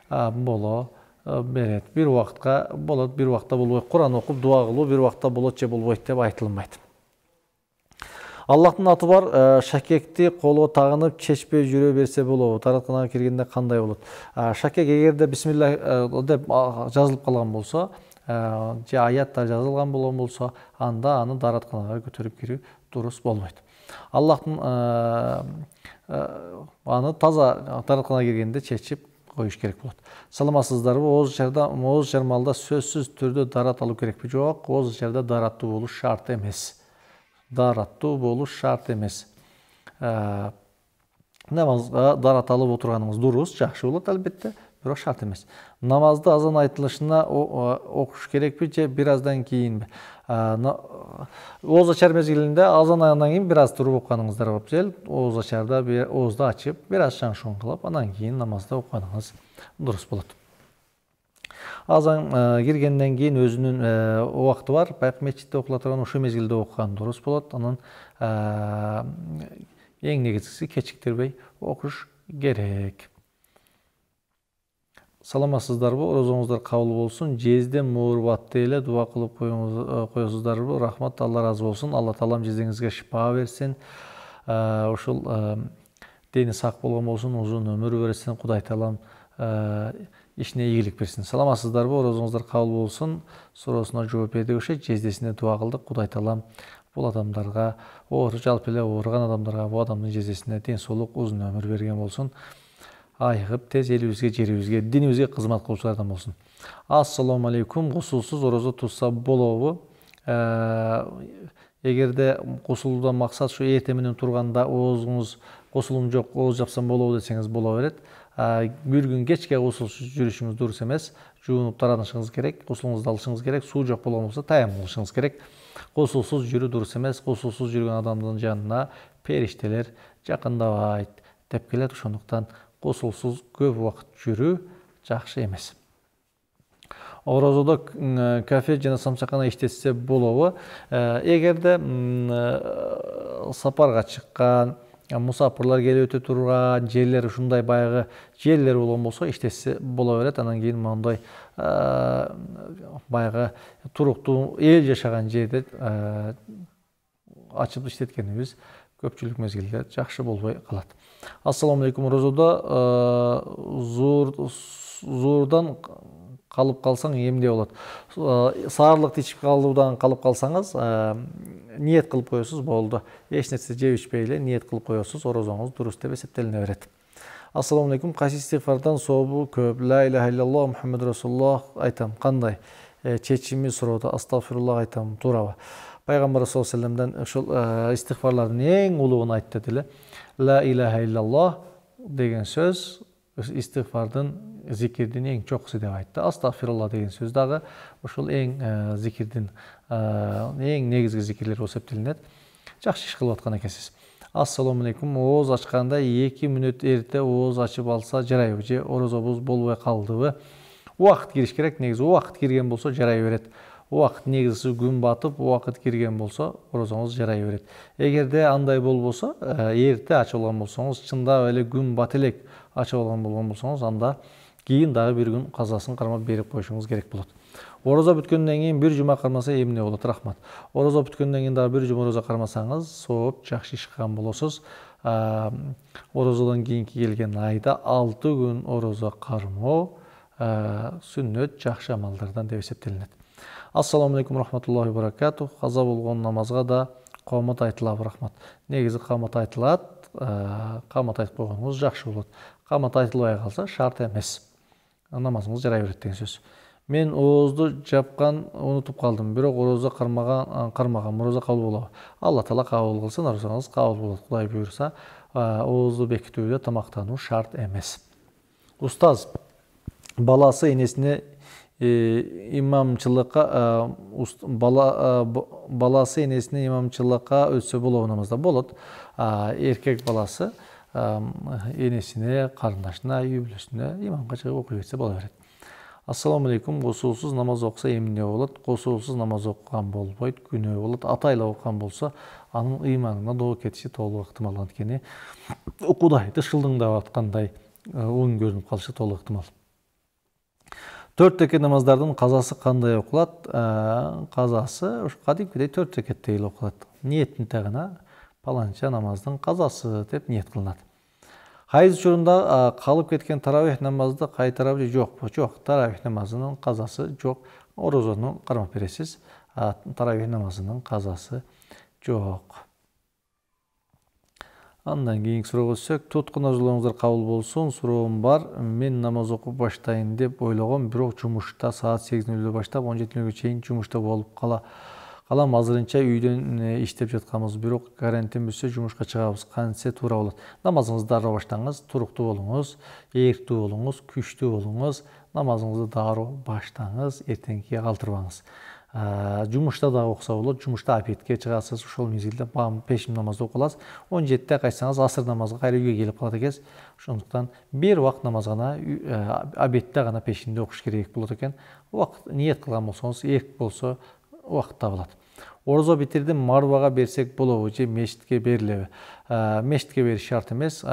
A: боло берет. Бир убакытка болот, бир убакта болбойт. Куран окуп, дуа кылуу бир убакта болот же болбойт деп айтылынбайт. Аллахтын аты бар, шакекти колго тагынып чечпей жүрө берсе болобу? Даратканага киргенде кандай болот? Шакек эгерде бисмилла деп жазылып калган болсо, же аяттар жазылган болгон болсо, анда аны даратканага көтөрүп кирүү дурус болбойт. Аллахтын аны таза даратканага киргенде чечип коюш керек болот. Саламатсыздарбы? Ооз чармалда сөзсүз түрдө дарат алуу керекпи? Жок, ооз ачарда дараттуу болуш шарт эмес. Дараттуу болуш шарт эмес. Намазга дарат алып отурганыңыз дурус, жакшы болот албетте, бирок шарт эмес. Намазды азан айтылышына окуш керекпи же бир аздан кийинби? Ооз ачар мезгилинде азан аяндан кийин бир аз туруп окуганыңыздар абзел. Ооз ачарда оозду ачып, бир аз шаң-шуң кылып, андан кийин намазды окуганыңыз дурус болот. Азан киргенден кийин өзүнүн убакыты бар. Баягы мечитте окула турган ошо мезгилде окуган дурус болот. Анан эң негизгиси кечиктирбей окуш керек. Саламатсыздарбы? Орозоңуздар кабыл болсун. Жезден муурбатты эле дуа кылып коесуздарбы? Рахмат, Алла разы болсун. Алла таалам жездеңизге шифа берсин. Ушул дени сак болгон болсун, узун өмүр берсин. Кудай таалам ишине ийгилик берсин. Саламатсыздарбы? Орозоңуздар кабыл болсун. Суроосуна жооп бердик ошо. Жездесине дуа кылдык. Кудай таалам бул адамдарга, жалпы эле ооруган адамдарга, бул адамдын жездесине ден соолук, узун өмүр берген болсун. Айыгып тез элибизге, жерибизге, динибизге кызмат кылуучулардан болсун. Ассаламу алейкум. Гусулсуз орозо тутса болобу? Эгерде гусулдан максат ушу эртең менен турганда оозуңуз гусулум жок, ооз жапсам болобу десеңиз боло берет. Бир күн кечке гусулсуз жүрүшүңүз дурус эмес. Жуунуп таранышыңыз керек, гусулуңузду алышыңыз керек. Суу жок болгон болсо таям кылышыңыз керек. Гусулсуз жүрүү дурус эмес. Гусулсуз жүргөн адамдын жанына периштелер жакындабайт деп келет. Ошондуктан гусулсуз көп убакыт жүрүү жакшы эмес. Орозодо кафе жана самсакана иштетсе болобу? Эгерде сапарга чыккан, мусапырлар келип өтө турган жерлер, ушундай баягы жерлер болгон болсо иштетсе боло берет. Анан кийин моундай баягы туруктуу эл жашаган жерде ачып иштеткенибиз көпчүлүк мезгилде жакшы болбой калат. Ассаламу алейкум. Розодо зуурдан калып калсаң эмне болот? Саарлыкты ичип калуудан калып калсаңыз, ниет кылып коесуз, болду. Эч нерсе жеп ичпей эле ниет кылып коесуз, орозоңуз дурус деп эсептелине берет. Ассаламу алейкум. Кайсы истигфардан сообу көп? Ла иляха иллаллах Мухаммад Расулуллах айтам. Кандай? Чечими сурооду. Астагфируллах айтам. Туурабы? Пайгамбар саллаллаху алейхи вассаламдан ушул истигфарлардын эң улуун айтты деле. Ла иляха иллаллах деген сөз истигфардын, зикирдин эң чокусу деп айтты. Астагфирулла деген сөз дагы ушул эң зикирдин эң негизги зикирлер болуп эсептелинет. Жакшы иш кылып аткан экенсиз. Ассаламу алейкум. Ооз ачканда 2 мүнөт эрте ооз ачып алса жарайбы же орозобуз болбой калдыбы? Убакыт кириш керек. Негизи убакыт кирген болсо жарай берет. Убакыт негизиси күн батып, убакыт кирген болсо орозоңуз жарай берет. Эгерде андай болбосо, эрте ачып алган болсоңуз, чындап эле күн бат элек ачып алган болсоңуз, анда кийин дагы бир күн казасын кармап берип коюшуңуз керек болот. Орозо бүткөндөн кийин бир жума кармаса эмне болот? Рахмат. Орозо бүткөндөн кийин дагы бир жума орозо кармасаңыз, сооп жакшы иш кылган болосуз. Орозодон кийинки келген айда 6 күн орозо кармоо сүннөт жакшы амалдардан деп эсептелинет. Ассаламу алейкум рахматуллахи ва баракатух. Каза болгон намазга да камат айтылабы? Рахмат. Негизи камат айтылат, камат айтып койгонуңуз жакшы болот. Камат айтылбай калса шарт эмес. Намазыңыз жарай берет деген сөз. Мен оозду жапкан унутуп калдым, бирок орозо кармаган орозо кабыл болобу? Алла таала кабыл кылсын, орозоңуз кабыл болот. Кудай буйруса, оозду бекитүүдө тамактануу шарт эмес. Устаз, баласы энесине имамчылыкка баласы энесине имамчылыкка өтсө болобу намазда? Болот. Эркек баласы энесине, карындашына, үй бүлөсүнө имамга чыгып окуй берсе боло берет. Ассаламу алейкум. Косуусуз намаз окуса эмне болот? Косуусуз намаз окуган болбойт, күнөө болот. Атайла окуган болсо, анын ыйманына доо кетиши толук ыктымал. Анткени Кудайды шылдыңдап аткандай оң көрүнүп калышы толук ыктымал. 4 рекет намаздардын казасы кандай окулат? Казасы кадимкидей 4 рекеттей эле окулат. Ниетинде гана паланча намаздын казасы деп ниет кылынат. Хайыз учурунда калып кеткен таравих намазды кайтарабы же жокпу? Жок, таравих намазынын казасы жок. Орозону кармап бересиз. Таравих намазынын казасы жок. Андан кийинки суроого өтсөк, туткун арзууларыңыздар кабыл болсун. Суроом бар. Мен намаз окуп баштайын деп ойлогом, бирок жумушта саат 8:00 баштап 17:00 чейин жумушта болуп калам. Азырынча үйдөн иштеп жатканбыз, бирок карантин бүтсө жумушка чыгабыз. Кантсе туура болот? Намазыңызды дароо баштаңыз, туруктуу болуңуз, эрктүү болуңуз, күчтүү болуңуз. Намазыңызды дароо баштаңыз, эртеңкиге калтырбаңыз. Жумушта да окуса болот. Жумушта обедке чыгасыз, ошол мезгилде пешим намазды окуласыз. 17-те кайтсаңыз асыр намазга кайра үйгө келип калат экенсиз. Ошондуктан бир убакыт намаз гана, обедте гана пешимди окуш керек болот экен. Убакыт ниет кылган болсоңуз, эрк болсо убакыт табылат. Орозо битирдим, марбага берсек болобу же мешитке берилеби? Мешитке бериш шарт эмес.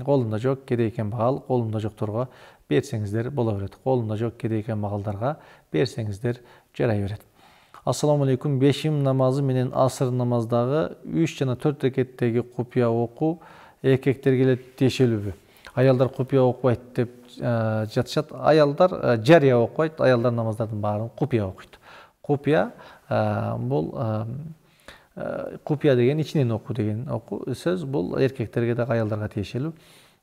A: Колунда жок, кедей кембагал, колунда жокторго берсеңиздер боло берет. Колунда жок, кедей кембагалдарга берсеңиздер жарай берет. Ассаламу алейкум. Бешим намазы менен асыр намаздагы 3 жана 4 рекеттеги купия окуу эркектерге эле тиешелүүбү? Аялдар купия окубайт деп жатышат. Аялдар жария окубайт, аялдар намаздардын баарын купия окуйт. Купия бул купия деген ичинен окуу деген сөз. Бул эркектерге да аялдарга тиешелүү.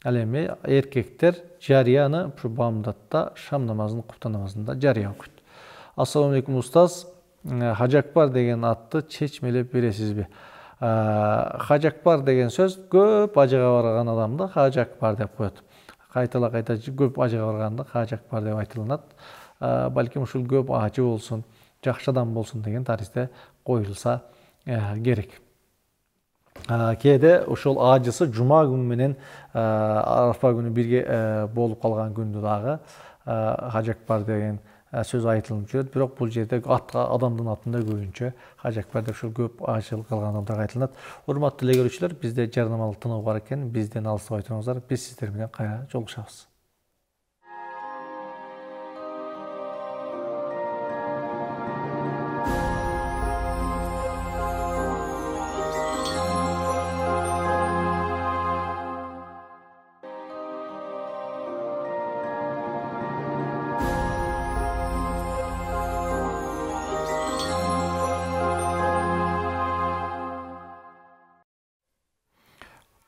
A: Ал эми эркектер жарияны бамдатта шам намазын, купта намазында жария окуйт. Ассаламу алейкум устаз. Хажакбар деген атты чечмелеп бересизби? Хажакбар деген сөз көп ажыга барган адамды хажакбар деп коет. Кайтала кайта көп ажыга барганды хажакбар деп айтылат. Балким ушул көп ажы болсун, жакшы адам болсун деген таризде коюлса керек. Кээде ошол ажысы жума күнү менен Арафа күнү бирге болуп калган күндү дагы хажакбар деген сөз айтылып жүрөт. Бирок бул жерде адамдын атында көбүнчө хажакбар деп ушул көп ажыл калган адамдарга айтылат. Урматтуу эле көрүүчүлөр, бизде жарнамалык тынуу бар экен. Бизден алыстабай туруңуздар. Биз сиздер менен кайра жолугушабыз.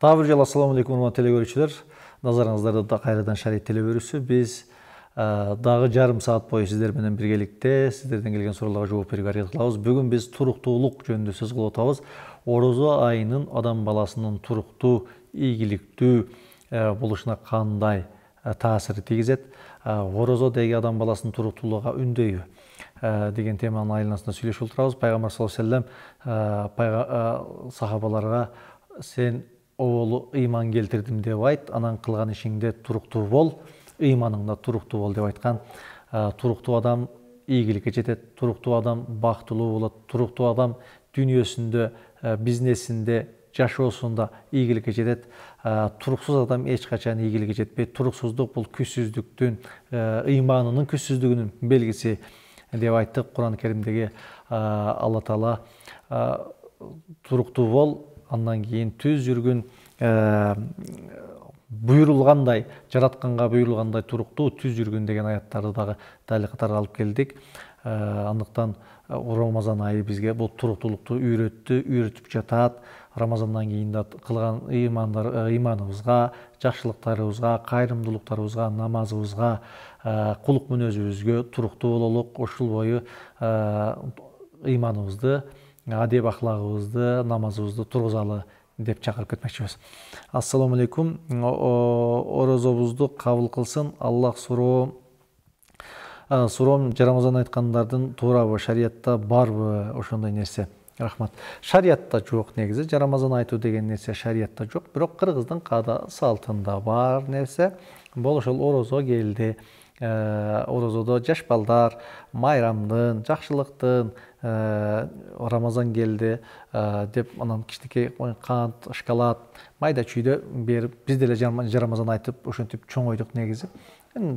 A: Дагы бир жолу ассаламу алейкум урматтуу эле көрүүчүлөр. Назарыңыздарды да кайрадан Шарит телебөрүсү. Биз дагы жарым саат бою сиздер менен биргеликте сиздерден келген суроолорго жооп берүүгө аракет кылабыз. Бүгүн биз туруктуулук жөнүндө сөз кылып атабыз. Орозо айынын адам баласынын туруктуу, ийгиликтүү болушуна кандай таасир тийгизет. Орозо деги адам баласынын туруктуулугуна үндөйбү деген теманын айланасында сүйлөшүп отурабыз. Пайгамбар саллаллаху алейхи вассалам сахабаларга сен оболу ыйман келтирдим деп айт, анан кылган ишиңде туруктуу бол, ыйманыңда туруктуу бол деп айткан. Туруктуу адам ийгиликке жетет, туруктуу адам бактылуу болот, туруктуу адам дүйнөсүндө, бизнесинде, жашоосунда ийгиликке жетет. Туруксуз адам эч качан ийгиликке жетпейт. Туруксуздук бул күчсүздүктүн, ыйманынын күчсүздүгүнүн белгиси деп айттык. Кур'ан Керимдеги Алла Таала туруктуу бол, андан кийин түз жүргүн буйрулгандай, жаратканга буйрулгандай туруктуу түз жүргүн деген аяттарды дагы дал катары алып келдик. Андыктан Рамазан айы бизге бул туруктуулукту үйрөтүп жатат. Рамазандан кийин да кылган ыйманыбызга, жакшылыктарыбызга, кайрымдуулуктарыбызга, намазыбызга, кулук мүнөзүбүзгө туруктуу бололук. Ушул бою ыйманыбызды, адеп ахлагыбызды, намазыбызды тургузалы деп чакырып кетмекчибиз. Ассаламу алейкум. Орозобузду кабыл кылсын. Аллах суроом Рамазан айткандардын туурабы, шариятта барбы ошондой нерсе? Рахмат. Шариятта жок негизи. Рамазан айтуу деген нерсе шариятта жок. Бирок кыргыздын каада салтында бар нерсе. Бул ошол орозо келди. Орозодо жаш балдар майрамдын, жакшылыктын, Рамазан келди деп анан кичинекей кант, шоколад, майда чүйдө берип, биз деле Рамазан айтып ошентип чоңойдук негизи.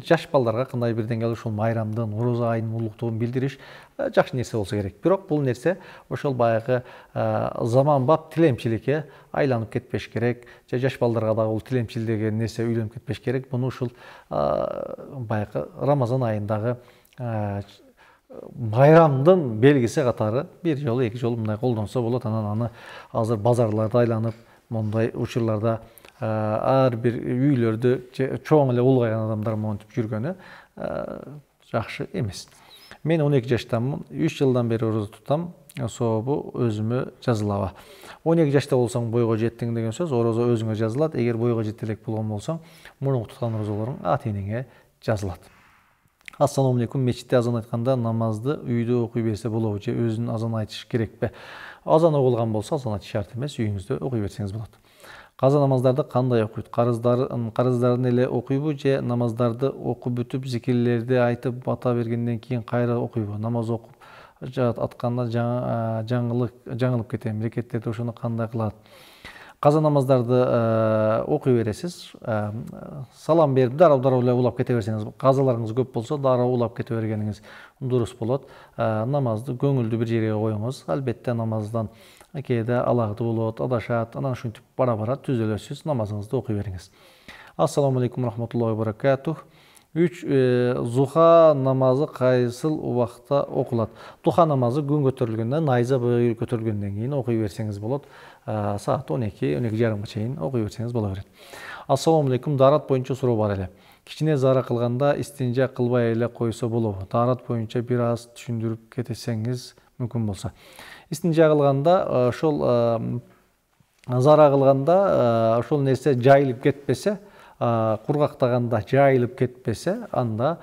A: Жаш балдарга кандай бирден ушул майрамдын, орозо айынын улуктугун билдириш жакшы нерсе болсо керек. Бирок бул нерсе ошол баягы заманбап тилемчиликке айланып кетпеш керек. Жаш балдарга дагы бул тилемчил деген нерсе үйлөнүп кетпеш керек. Муну ушул баягы Рамазан айындагы майрамдын белгиси катары бир жолу, эки жолу мындай колдонсо болот. Анан аны азыр базарларда айланып, мондай учурларда ар бир үйлөрдө чоң эле улгайган адамдар монтип жүргөнү жакшы эмес. Мен 12 жаштамын, 3 жылдан бери орозо тутам. Сообу өзүмө жазылабы. 12 жашта болсоң бойго жеттиң деген сөз, орозо өзүңө жазылат. Эгер бойго жете элек болгон болсоң, мурунку туткан орозолоруң ата-энеңе жазылат. Ассаламу алейкум. Мечитте азан айтканда намазды үйдө окуй берсе болобу же өзүнүн азан айтыш керекпи? Азан окулган болсо азан айтыш шарт эмес, үйүңүздө окуй берсеңиз болот. Каза намаздарды кандай окуйт? Карыздарын эле окуйбу же намаздарды окуп бүтүп, зикирлерди айтып бата бергенден кийин кайра окуйбу? Намаз окуп атканда жаңылып кетем. Рекеттерди ошону кандай кылат? Каза намаздарды окуй бересиз. Салам берип дароо эле улап кете берсеңиз, казаларыңыз көп болсо дароо улап кете бергениңиз дурус болот. Намазды көңүлдүү бир жерге коюңуз. Албетте намаздан кээде алагды болот, адашат, анан ушинтип бара-бара түзөлөсүз, намазыңызды окуй бериңиз. Ассаламу алейкум рахматуллахи ва баракатух. 3 зуха намазы кайсыл убакта окулат? Духа намазы күн көтөрүлгөндө, найза көтөрүлгөндөн кийин окуй берсеңиз болот. Саат 12:30 чейин окуй берсеңиз боло берет. Ассаламу алейкум. Дарат боюнча суроо бар эле. Кичине зара кылганда истинжа кылбай эле койсо болобу? Дарат боюнча бир аз түшүндүрүп кетсеңиз мүмкүн болсо. Истинжа кылганда ошол зара кылганда ошол нерсе жайылып кетпесе, кургактаганда жайылып кетпесе, анда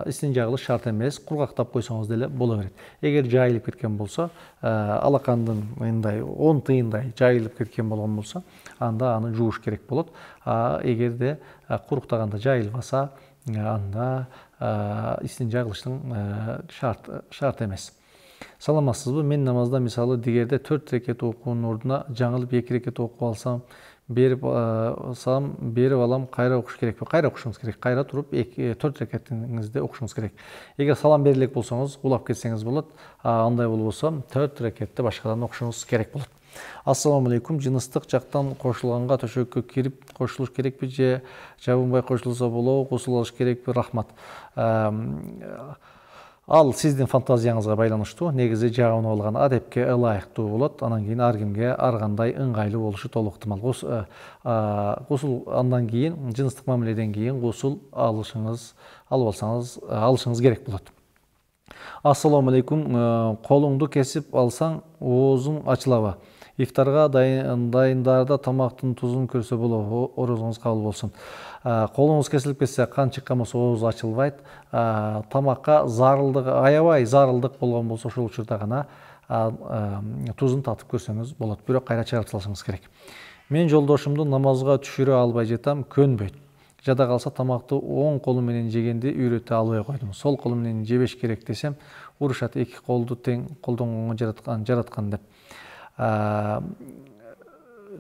A: истинжа кылыш шарт эмес, кургактап койсоңуз деле боло берет. Эгер жайылып кеткен болсо, алакандын мындай 10 тыйындай жайылып кеткен болгон болсо, анда аны жууш керек болот. Эгерде куруктаганда жайылбаса, анда истинжа кылыштын шарт эмес. Саламатсызбы? Мен намазда мисалы дигерде 4 рекет окуунун ордуна жаңылып 2 рекет окуп алсам, берип алам, кайра окуш керекпи? Кайра окушуңуз керек. Кайра туруп 4 рекетиңизди окушуңуз керек. Эгер салам бере элек болсоңуз, улап кетсеңиз болот. Андай болбосо 4 рекетти башкадан окушуңуз керек болот. Ассаламу алейкум. Жыныстык жактан кошулганга төшөккө кирип кошулуш керекпи же жабынбай кошулса болобу? Гусул алыш керекпи? Рахмат. Ал сиздин фантазияңызга байланыштуу. Негизи жабынып алган адепке ылайыктуу болот. Анан кийин ар кимге ар кандай ыңгайлуу болушу толук ыктымал. Гусул андан кийин, жыныстык мамиледен кийин гусул алышыңыз керек болот. Ассаламу алейкум. Колуңду кесип алсаң, оозуң ачылабы? Ифтарга дайындарда тамактын тузун көрсө болобу, орозоңуз кабыл болсун. Колуңуз кесилип кетсе, кан чыккан болсо ооз ачылбайт. Тамакка зарылдык, аябай зарылдык болгон болсо ошол учурда гана тузун татып көрсөңүз болот. Бирок кайра чыгарып салышыңыз керек. Мен жолдошумду намазга түшүрө албай жатам, көнбөйт. Жада калса тамакты оң колу менен жегенди үйрөтө албай койдум. Сол колу менен жебеш керек десем, урушат, эки колду тең колдонгонго жараткан деп.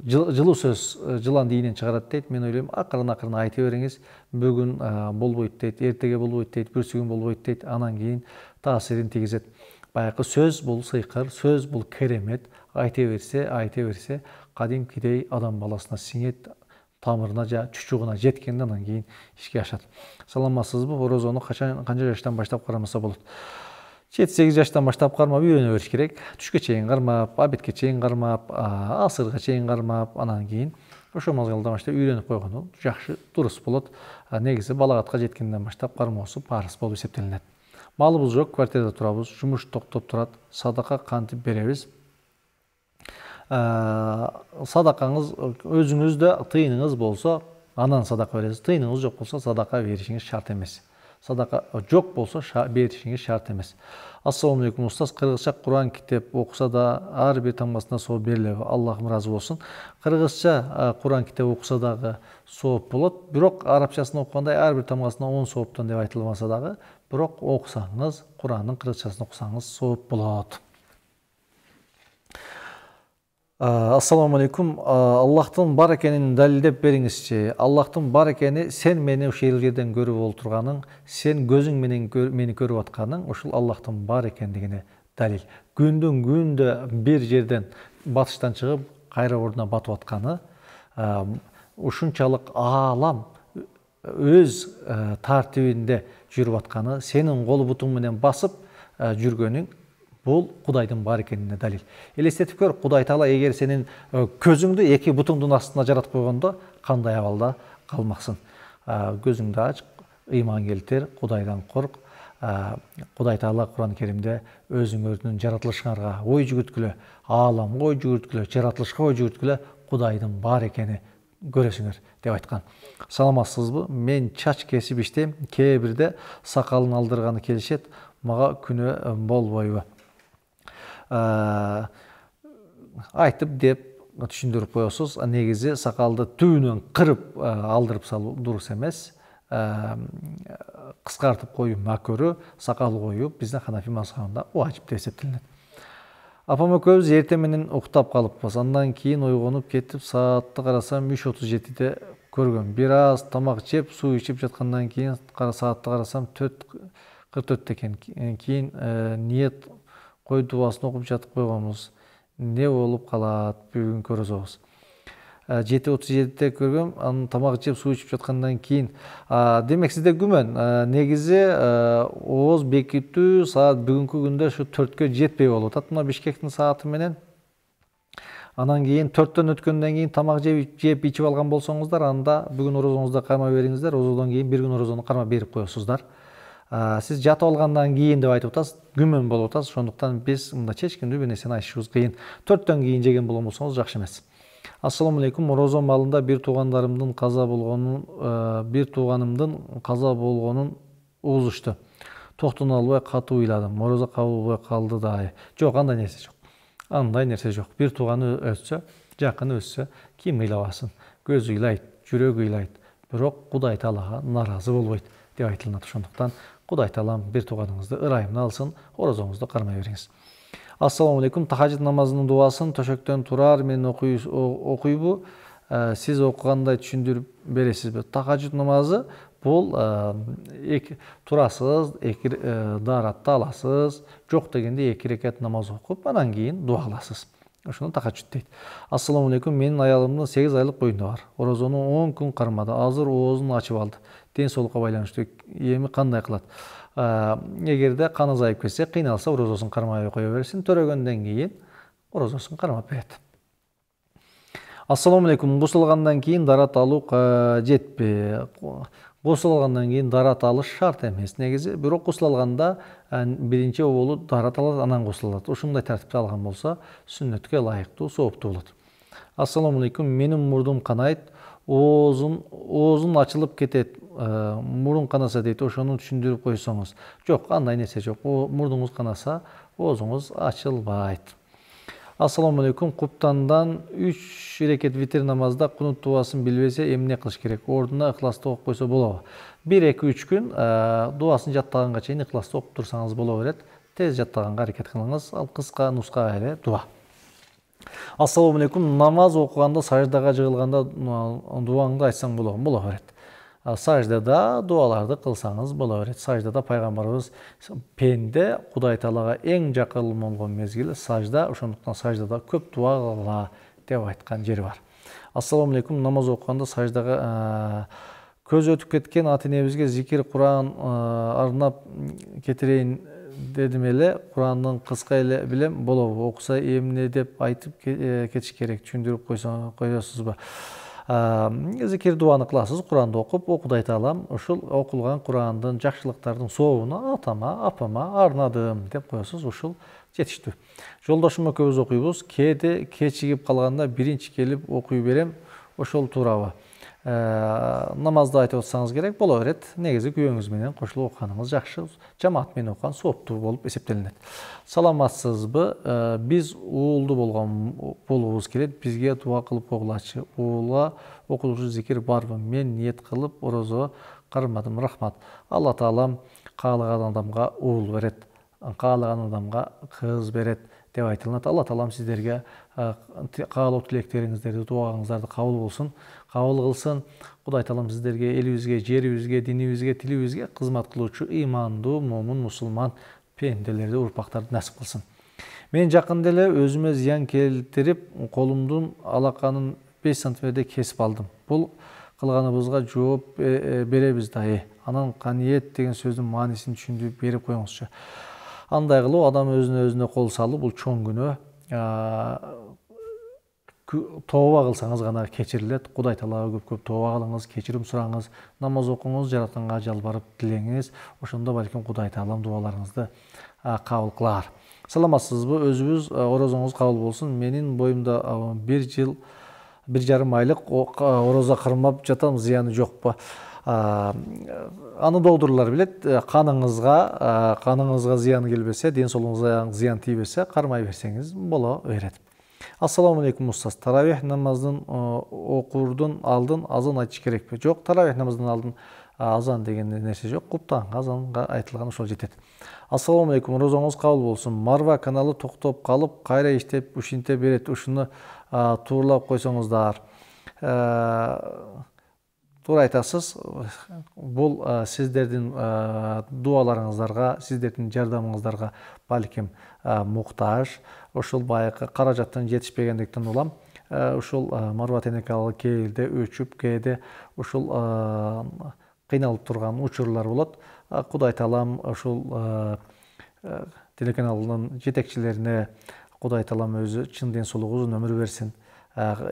A: Жылуу сөз жылан ийинен чыгарат дейт. Мен ойлойм, акырын айта бериңиз. Бүгүн болбойт дейт, эртеге болбойт дейт, бүрсү күн болбойт дейт. Анан кийин таасирин тийгизет. Баягы сөз бул сыйкыр, сөз бул керемет. Айта берсе, кадимкидей адам баласына сиңет, тамырына жа чучугуна жеткенде анан кийин ишке ашат. Саламатсызбы? Орозону канча жаштан баштап кармаса болот? 7-8 жаштан баштап кармап үйрөнө бериш керек. Түшкө чейин кармап, обедке чейин кармап, асырга чейин кармап, анан кийин ошо мезгилден баштап үйрөнүп койгону жакшы, дурус болот. Негизи балагатка жеткенден баштап кармоосу парыз болуп эсептелинет. Малыбыз жок, квартирада турабыз, жумуш токтоп турат, садака кантип беребиз? Садакаңыз өзүңүздө тыйыныңыз болсо, анан садака бересиз. Тыйыныңыз жок болсо, садака беришиңиз шарт эмес. Садака жок болсо, беришиңиз шарт эмес. Ассаламу алейкум, устаз. Кыргызча Куран китеп окуса да ар бир тамгасына сооп берилеби? Аллахым ыраазы болсун. Кыргызча Куран китеп окуса дагы сооп болот. Бирок арабчасын окугандай ар бир тамгасына 10 сооптон деп айтылбаса дагы, бирок окусаңыз, Курандын кыргызчасын окусаңыз сооп болот. Ассаламу алейкум. Аллахтын бар экенин далилдеп бериңизчи. Аллахтын бар экени сен мени ушул жерден көрүп олтурганың, сен көзүң менен мени көрүп атканың, ушул Аллахтын бар экендигине далил. Күндүн күндө бир жерден батыштан чыгып, кайра ордуна батып атканы, ушунчалык аалам өз тартибинде жүрүп атканы, сенин кол бутуң менен басып жүргөнүң бул Кудайдын бар экенине далил. Элестетип көр, Кудай Таала эгер сенин көзүңдү эки бутуңдун астына жаратып койгондо кандай абалда калмаксың? Көзүңдү ач, ыйман келтир, Кудайдан корк. Кудай Таала Куран Керимде өзүңөрдүн жаратылышыңарга ой жүгүрткүлө, ааламга ой жүгүрткүлө, жаратылышка ой жүгүрткүлө, Кудайдын бар экени көрөсүңөр деп айткан. Саламатсызбы? Мен чач кесип иштейм, кээ бирде сакалын алдырганы келишет, мага күнөө болбойбу? Айтып деп түшүндүрүп коесуз. Негизи сакалды түбүнөн кырып алдырып салуу дурус эмес. Кыскартып коюу макөрү, сакал коюу биздин Ханафи мазхабында важип деп эсептелинет. Апам экөөбүз эртең менен уктап калыппыз. Андан кийин ойгонуп кетип, саатты карасам 3:37 көргөм. Бир аз тамак жеп, суу ичип жаткандан кийин саатты карасам 4:44 экен. Кийин ниет кой дубасын окуп жатып койгонбуз. Не болуп калат бүгүнкү орозобуз? 7:37 көргөм, анан тамак жеп, суу ичип жаткандан кийин. Демек сизде күмөн. Негизи ооз бекитүү саат бүгүнкү күндө ушу 4-кө жетпей болуп атат. Мына Бишкектин сааты менен. Анан кийин 4-төн өткөндөн кийин тамак жеп ичип алган болсоңуздар, анда бүгүн орозоңузду кармай бериңиздер. Орозодон кийин бир күн орозону кармап берип коесуздар. Сиз жатып алгандан кийин деп айтып атасыз, күмөн болуп атасыз. Ошондуктан биз мында чечкиндүү бир нерсени айтышыбыз кыйын. 4-төн кийин жеген болгон болсоңуз жакшы эмес. Ассаламу алейкум. Орозо малында бир тууганымдын каза болгонун угузушту. Токтоно албай катуу ыйладым. Орозо кабыл болбой калды да. Жок, андай нерсе жок. Андай нерсе жок. Бир тууганы өссө, жакыны өссө, ким ыйлабасын? Көз ыйлайт, жүрөк ыйлайт. Бирок Кудай Таалага наразы болбойт деп айтылат. Ошондуктан Кудай Таалам бир тууганыңызды ырайымына алсын, орозоңузду кармай бериңиз. Ассаламу алейкум. Тахажжуд намазынын дуасын төшөктөн турар менен окуйбу? Сиз окугандай түшүндүрүп бересизби? Тахажжуд намазы бул турасыз, эки дааратты аласыз, жок дегенде 2 рекат намаз окуп, анан кийин дуа кыласыз. Ошону тахажжуд дейт. Ассаламу алейкум. Менин аялымдын 8 айлык боюнда бар. Орозону 10 күн кармады. Азыр оозун ачып алды. Ден соолукка байланыштуу эми кандай кылат? Эгерде кан азайып кетсе, кыйналса орозосун кармай кое берсин. Төрөгөндөн кийин орозосун кармап берет. Ассаламу алейкум. Гусул алгандан кийин дарат алуу жетпи? Гусул алгандан кийин дарат алыш шарт эмес негизи, бирок гусул алганда биринчи оболу дарат алат, анан гусул алат. Ушундай тартипте алган болсо сүннөткө ылайыктуу, сооптуу болот. Ассаламу алейкум, менин мурдум канайт, оозун ачылып кетет, мурун канаса дейт, ошону түшүндүрүп койсоңуз. Жок, андай нерсе жок. Мурдуңуз канаса, оозуңуз ачылбайт. Ассаламу алейкум, куптандан 3 рекет витр намазда кунут дуасын билбесе эмне кылыш керек? Ордуна ыхласты окуп койсо болобу? 1-2-3 күн дуасын жаттаганга чейин ыхласты окуп турсаңыз боло берет. Тез жаттаганга аракет кылыңыз. Ал кыска нуска эле дуа. Ассаламу алейкум, намаз окуганда саждага жыгылганда дуаңды айтсаң болобу? Боло берет. Саждада дуаларды кылсаңыз боло берет. Саждада пайгамбарыбыз пенде Кудай Таалага эң жакын болгон мезгил сажда, ошондуктан саждада көп дуа кыла деп айткан жери бар. Ассаламу алейкум, намаз окуганда саждага көз өтүп кеткен ата-энебизге зикир Куран арнап кетирейин дедим эле, Курандын кыска эле билем, болобу? Окуса эмне деп айтып кетиш керек, түшүндүрүп коесузбу? Зикир дуаны кыласыз, Куранды окуп, Кудай Таалам ушул окулган Курандын жакшылыктардын сообуна атама, апама арнадым деп коесуз, ушул жетиштүү. Жолдошум экөөбүз окуйбуз, кээде кечигип калганда биринчи келип окуй берем, ошол туурабы? Намазды айтып отсаңыз керек, боло берет. Негизи күйөөңүз менен кошулуп окуганыңыз жакшы, жамаат менен окуган сооптуу болуп эсептелинет. Саламатсызбы? Биз уулду болобуз келет, бизге дуа кылып огулачы. Уулга окулуучу зикир барбы? Мен ниет кылып орозо кармадым. Рахмат. Алла Таалам каалаган адамга уул берет, каалаган адамга кыз берет деп айтылат. Алла Таалам сиздерге каалоо тилектериңиздерди, дуаңыздарды кабыл болсун, кабыл кылсын. Кудай Таалам сиздерге, элибизге, жерибизге, динибизге, тилибизге кызмат кылуучу имандуу, момун, мусулман пенделерди, урпактарды насип кылсын. Мен жакында эле өзүмө зыян келтирип, колумдун алаканын 5 сантиметрде кесип алдым. Бул кылганыбызга жооп беребиз дайы. Анан каниет деген сөздүн маанисин түшүндүрүп берип коюңузчу. Андай кылуу адам өзүнө кол салуу, бул чоң күнөө. Тооба кылсаңыз гана кечирилет. Кудай Таалага көп тооба кылыңыз, кечирим сураңыз, намаз окуңуз, жаратканга жалбарып тилеңиз. Ошондо балким Кудай Таалам дуаларыңызды кабыл кылар. Саламатсызбы? Өзүбүз орозоңуз кабыл болсун. Менин боюмда 1 жыл 1,5 айлык орозо кырмап жатам, зыяны жокпу? Аны доодурлар билет. Каныңызга зыян келбесе, ден соолугуңузга зыян тийбесе, кармай берсеңиз боло берет. Ассаламу алейкум устаз. Таравих намазын окурдун алдын азан айтыш керекпи? Жок, таравих намаздан алдын азан деген нерсе жок. Куптанга азанга айтылган ошол жетет. Ассаламу алейкум, орозоңуз кабыл болсун. Марва каналы токтоп калып, кайра иштеп, ушинте берет. Ушуну туурлап койсоңуздар. Туура айтасыз. Бул сиздердин дуаларыңыздарга, сиздердин жардамыңыздарга балким муктаж. Ошол байкы каражаттын жетишпегендиктен улам. Ушул марва тенекалы кээде өчүп, кээде ушул кыйналып турган учурлар болот. Кудай Таалам ушул телеканалдын жетекчилерине Кудай Таалам өзү чын ден соолук узун өмүр берсин.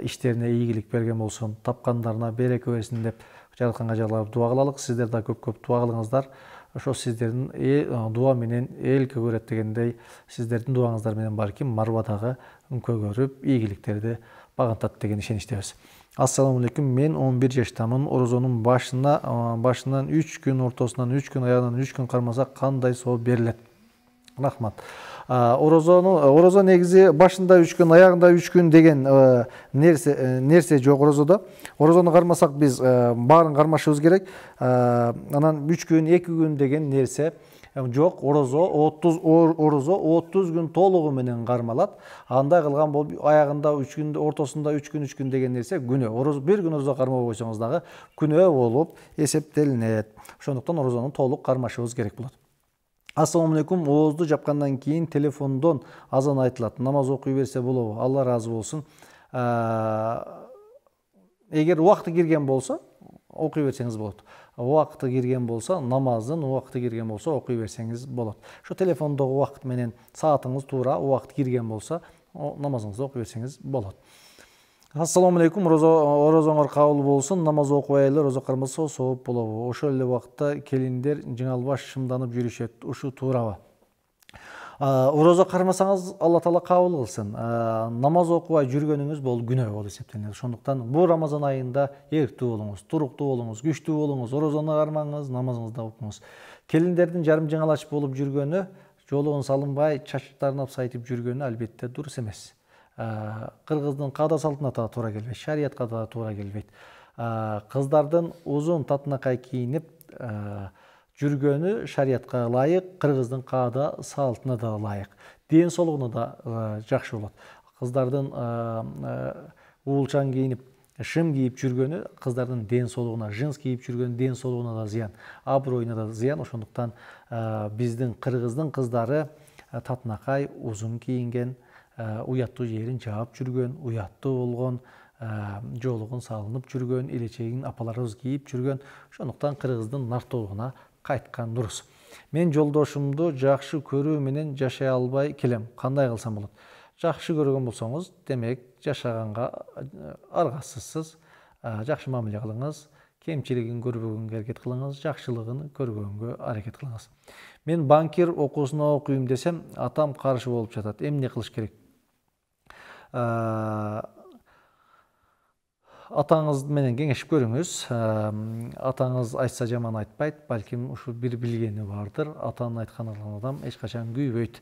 A: Иштерине ийгилик берген болсун, тапкандарына береке берсин деп жаратканга жалбарып дуа кылалык. Сиздер да көп дуа кылыңыздар. Ошо сиздердин дуа менен эл көгөрөт дегендей, сиздердин дуаңыздар менен балким марвадагы көгөрүп, ийгиликтерди багынтат деген ишеничтебиз. Ассаламу алейкум, мен 11 жаштамын. Орозонун башынан 3 күн, ортосунан 3 күн, аягынан 3 күн кармаса кандай сооп берилет? Рахмат. Орозо негизи башында 3 күн, аягында 3 күн деген нерсе жок орозодо. Орозону кармасак биз баарын кармашыбыз керек. Анан 3 күн, 2 күн деген нерсе жок. Орозо 30 күн толугу менен кармалат. Андай кылган болуп аягында 3 күн, ортосунда 3 күн деген нерсе күнөө. Bir күн орозо кармап койсоңуз дагы күнөө болуп эсептелинет. Ошондуктан орозону толук кармашыбыз керек болот. Ассаламу алейкум, оозду жапкандан кийин телефондон азан айтылат. Намаз окуй берсе болобу? Алла разы болсун. Эгер убакыты кирген болсо, окуй берсеңиз болот. Убакыты кирген болсо, намаздын убакыты кирген болсо, окуй берсеңиз болот. Ошо телефондогу убакыт менен саатыңыз туура убакыт кирген болсо, намазыңызды окуй берсеңиз болот. Ассаламу алейкум, орозоңор кабыл болсун. Намаз окубай эле орозо кармаса сооп болобу? Ошол эле убакытта келиндер жыңалбаш шымданып жүрүшөт. Ушу туурабы? Орозо кармасаңыз Алла Таала кабыл кылсын. Намаз окубай жүргөнүңүз бул күнөө болуп эсептелет. Ошондуктан бул Рамазан айында эрктүү болуңуз, туруктуу болуңуз, күчтүү болуңуз, орозону кармаңыз, намазыңызды окуңуз. Келиндердин жарым жыңалач болуп жүргөнү, жолугун салынбай, чачтарын апсайтып жүргөнү албетте дурус эмес. Кыргыздын каада салтына да туура келбейт, шариятка да туура келбейт. Кыздардын узун татынакай кийинип жүргөнү шариятка ылайык, кыргыздын каада салтына да ылайык. Ден соолугуна да жакшы болот. Кыздардын уулчан кийинип, шым кийип жүргөнү кыздардын ден соолугуна, жынс кийип жүргөнү ден соолугуна да зыян, аброюна да зыян. Ошондуктан биздин кыргыздын кыздары татынакай узун кийинген, уяттуу жерин жаап жүргөн, уяттуу болгон, жолугун салынып жүргөн, илечегин апаларыбыз кийип жүргөн. Ошондуктан кыргыздын нартоолугуна кайткан дурус. Мен жолдошумду жакшы көрүү менен жашай албай келем. Кандай кылсам болот? Жакшы көргөн болсоңуз, демек жашаганга аргасызсыз. Жакшы мамиле кылыңыз, кемчилигин көрбөгөнгө аракет кылыңыз, жакшылыгын көргөнгө аракет кылыңыз. Мен банкир окуусуна окуйм десем, атам каршы болуп жатат. Эмне кылыш керек? Атаңыз менен кеңешип көрүңүз. Атаңыз айтса жаман айтпайт, балким ушу бир билгени бардыр. Атанын айтканын адам эч качан күйбөйт.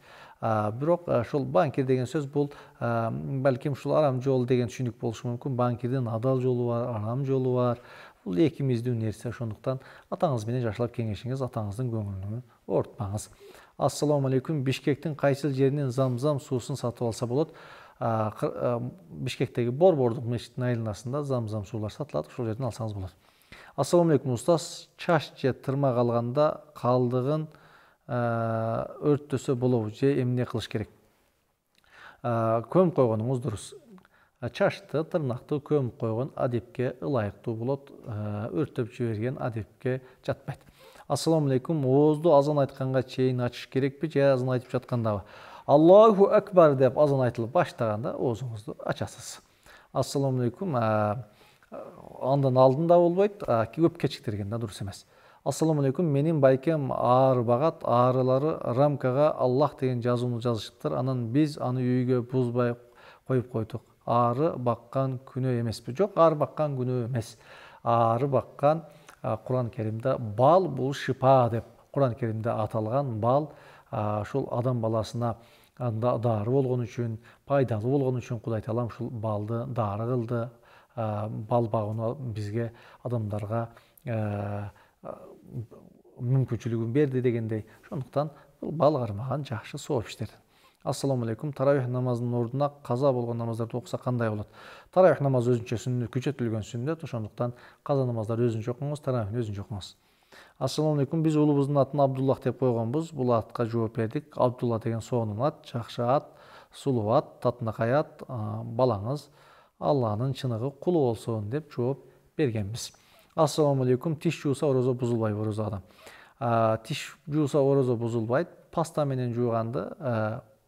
A: Бирок ошол банкир деген сөз бул балким ушул арам жол деген түшүнүк болушу мүмкүн. Банкирдин адал жолу бар, арам жолу бар. Бул экимиздин нерсе. Ошондуктан атаңыз менен жакшылап кеңешиңиз, атаңыздын көңүлүн оорутпаңыз. Ассаламу алейкум. Бишкектин кайсыл жеринен замзам суусун сатып алса болот? Бишкектеги Борбордук мечитинин айланасында замзам суулар сатылат, ошол жерден алсаңыз болот. Ассаламу алейкум устаз, чач же тырмак алганда калдыгын өрттөсө болобу же эмне кылыш керек? Көмүп койгонуңуз дурус. Чачты, тырнакты көмүп койгон адепке ылайыктуу болот, өрттөп жиберген адепке жатпайт. Ассаламу алейкум, оозду азан айтканга чейин ачыш керекпи же азан айтып жаткандабы? Аллаху акбар деп азан айтылып баштаганда оозуңузду ачасыз. Ассаламу алейкум, андан алдында болбойт, көп кечиктиргенде дурус эмес. Ассаламу алейкум, менин байкем ары багат, арылары рамкага Аллах деген жазууну жазышыптыр. Анан биз аны үйгө бузбай коюп койдук. Ары баккан күнөө эмеспи? Жок, ары баккан күнөө эмес. Ары баккан Куран Керимде бал бул шипа деп Куран Керимде аталган бал, ушул адам баласына дары болгон үчүн, пайдалуу болгон үчүн Кудай Таалам ушул балды дары кылды. Бал багууну бизге, адамдарга мүмкүнчүлүгүн берди дегендей. Ошондуктан бул бал кармаган жакшы сооп иштер. Ассаламу алейкум, таравих намазынын ордуна каза болгон намаздарды окуса кандай болот? Таравих намазы өзүнчө сүннөт, күчөтүлгөн сүннөт, ошондуктан каза намаздарды өзүнчө окуңуз, таравихти өзүнчө окуңуз. Ассаламу алейкум, биз улубуздун атын Абдуллах деп койгонбуз. Бул атка жооп бердик. Абдулла деген сонун ат, жакшы ат, сулуу ат, татынакай ат. Балаңыз Алланын чыныгы кулу болсун деп жооп бергенбиз. Ассаламу алейкум, тиш жууса орозо бузулбайбы орозодон? Тиш жууса орозо бузулбайт. Паста менен жууганды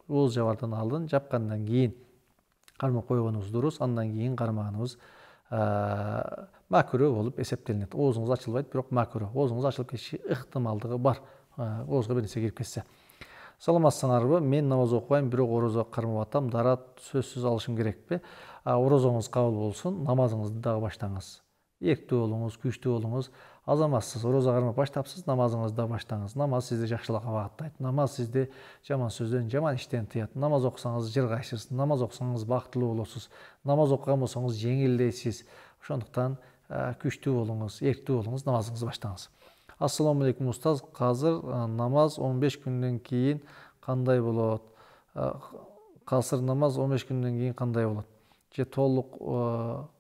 A: ооз жабардан алдын жапкандан кийин кармап койгонуңуз дурус, андан кийин кармаганыңыз макрөө болуп эсептелинет. Оозуңуз ачылбайт, бирок макрөө. Оозуңуз ачылып кетиши ыктымалдыгы бар. Оозго бир нерсе кирип кетсе. Саламатсыңарбы? Мен намаз окубайм, бирок орозо кармап атам. Дара сөзсүз алышым керекпи? Орозоңуз кабыл болсун, намазыңызды дагы баштаңыз. Эрктүү болуңуз, күчтүү болуңуз. Азаматсыз, орозо кармап баштапсыз, намазыңызды да баштаңыз. Намаз сизди жакшылыкка багыттайт. Намаз сизди жаман сөздөн, жаман иштен тыят. Намаз окусаңыз жыргайсыз, намаз окусаңыз бактылуу болосуз. Намаз окуган болсоңуз жеңилдейсиз. Ошондуктан күчтүү болуңуз, эрктүү болуңуз, намазыңызды баштаңыз. Ассаламу алейкум устаз, азыр намаз 15 күндөн кийин кандай болот? Касыр намаз 15 күндөн кийин кандай болот? Же толук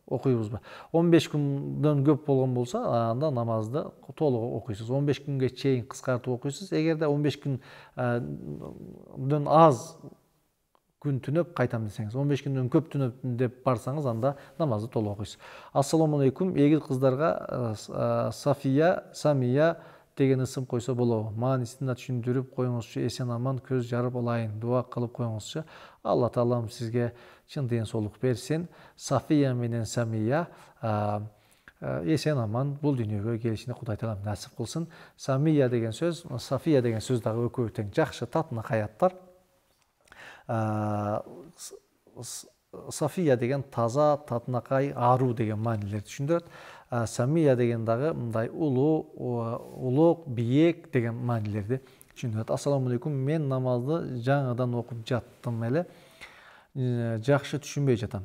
A: окуйбузбу? 15 күндөн көп болгон болсо, анда намазды толук окуйсуз. 15 күнгө чейин кыскартып окуйсуз. Эгерде 15 күндөн аз күн түнөп кайтам десеңиз, 15 күндөн көп түнөп деп барсаңыз, анда намазды толук окуйсуз. Ассаламу алейкум, эгил кыздарга Сафия, Самия деген ысым койсо болобу? Маанисин да түшүндүрүп коюңузчу. Эсен аман көз жарып алайын. Дуа кылып коюңузчу. Алла таалам сизге чын ден соолук берсин. Сафия менен Самия эсен аман бул дүйнөгө келишине Кудай таалам насип кылсын. Самия деген сөз, Сафия деген сөз дагы экөө тең жакшы татынакай аттар. Сафия деген таза, татынакай, аруу деген маанилерди түшүндүрөт. Самия деген дагы мындай улук, бийик деген маанилерди түшүндүрөт. Ассаламу алейкум. Мен намазды жаңыдан окуп жаттым эле. Жакшы түшүнбөй жатам.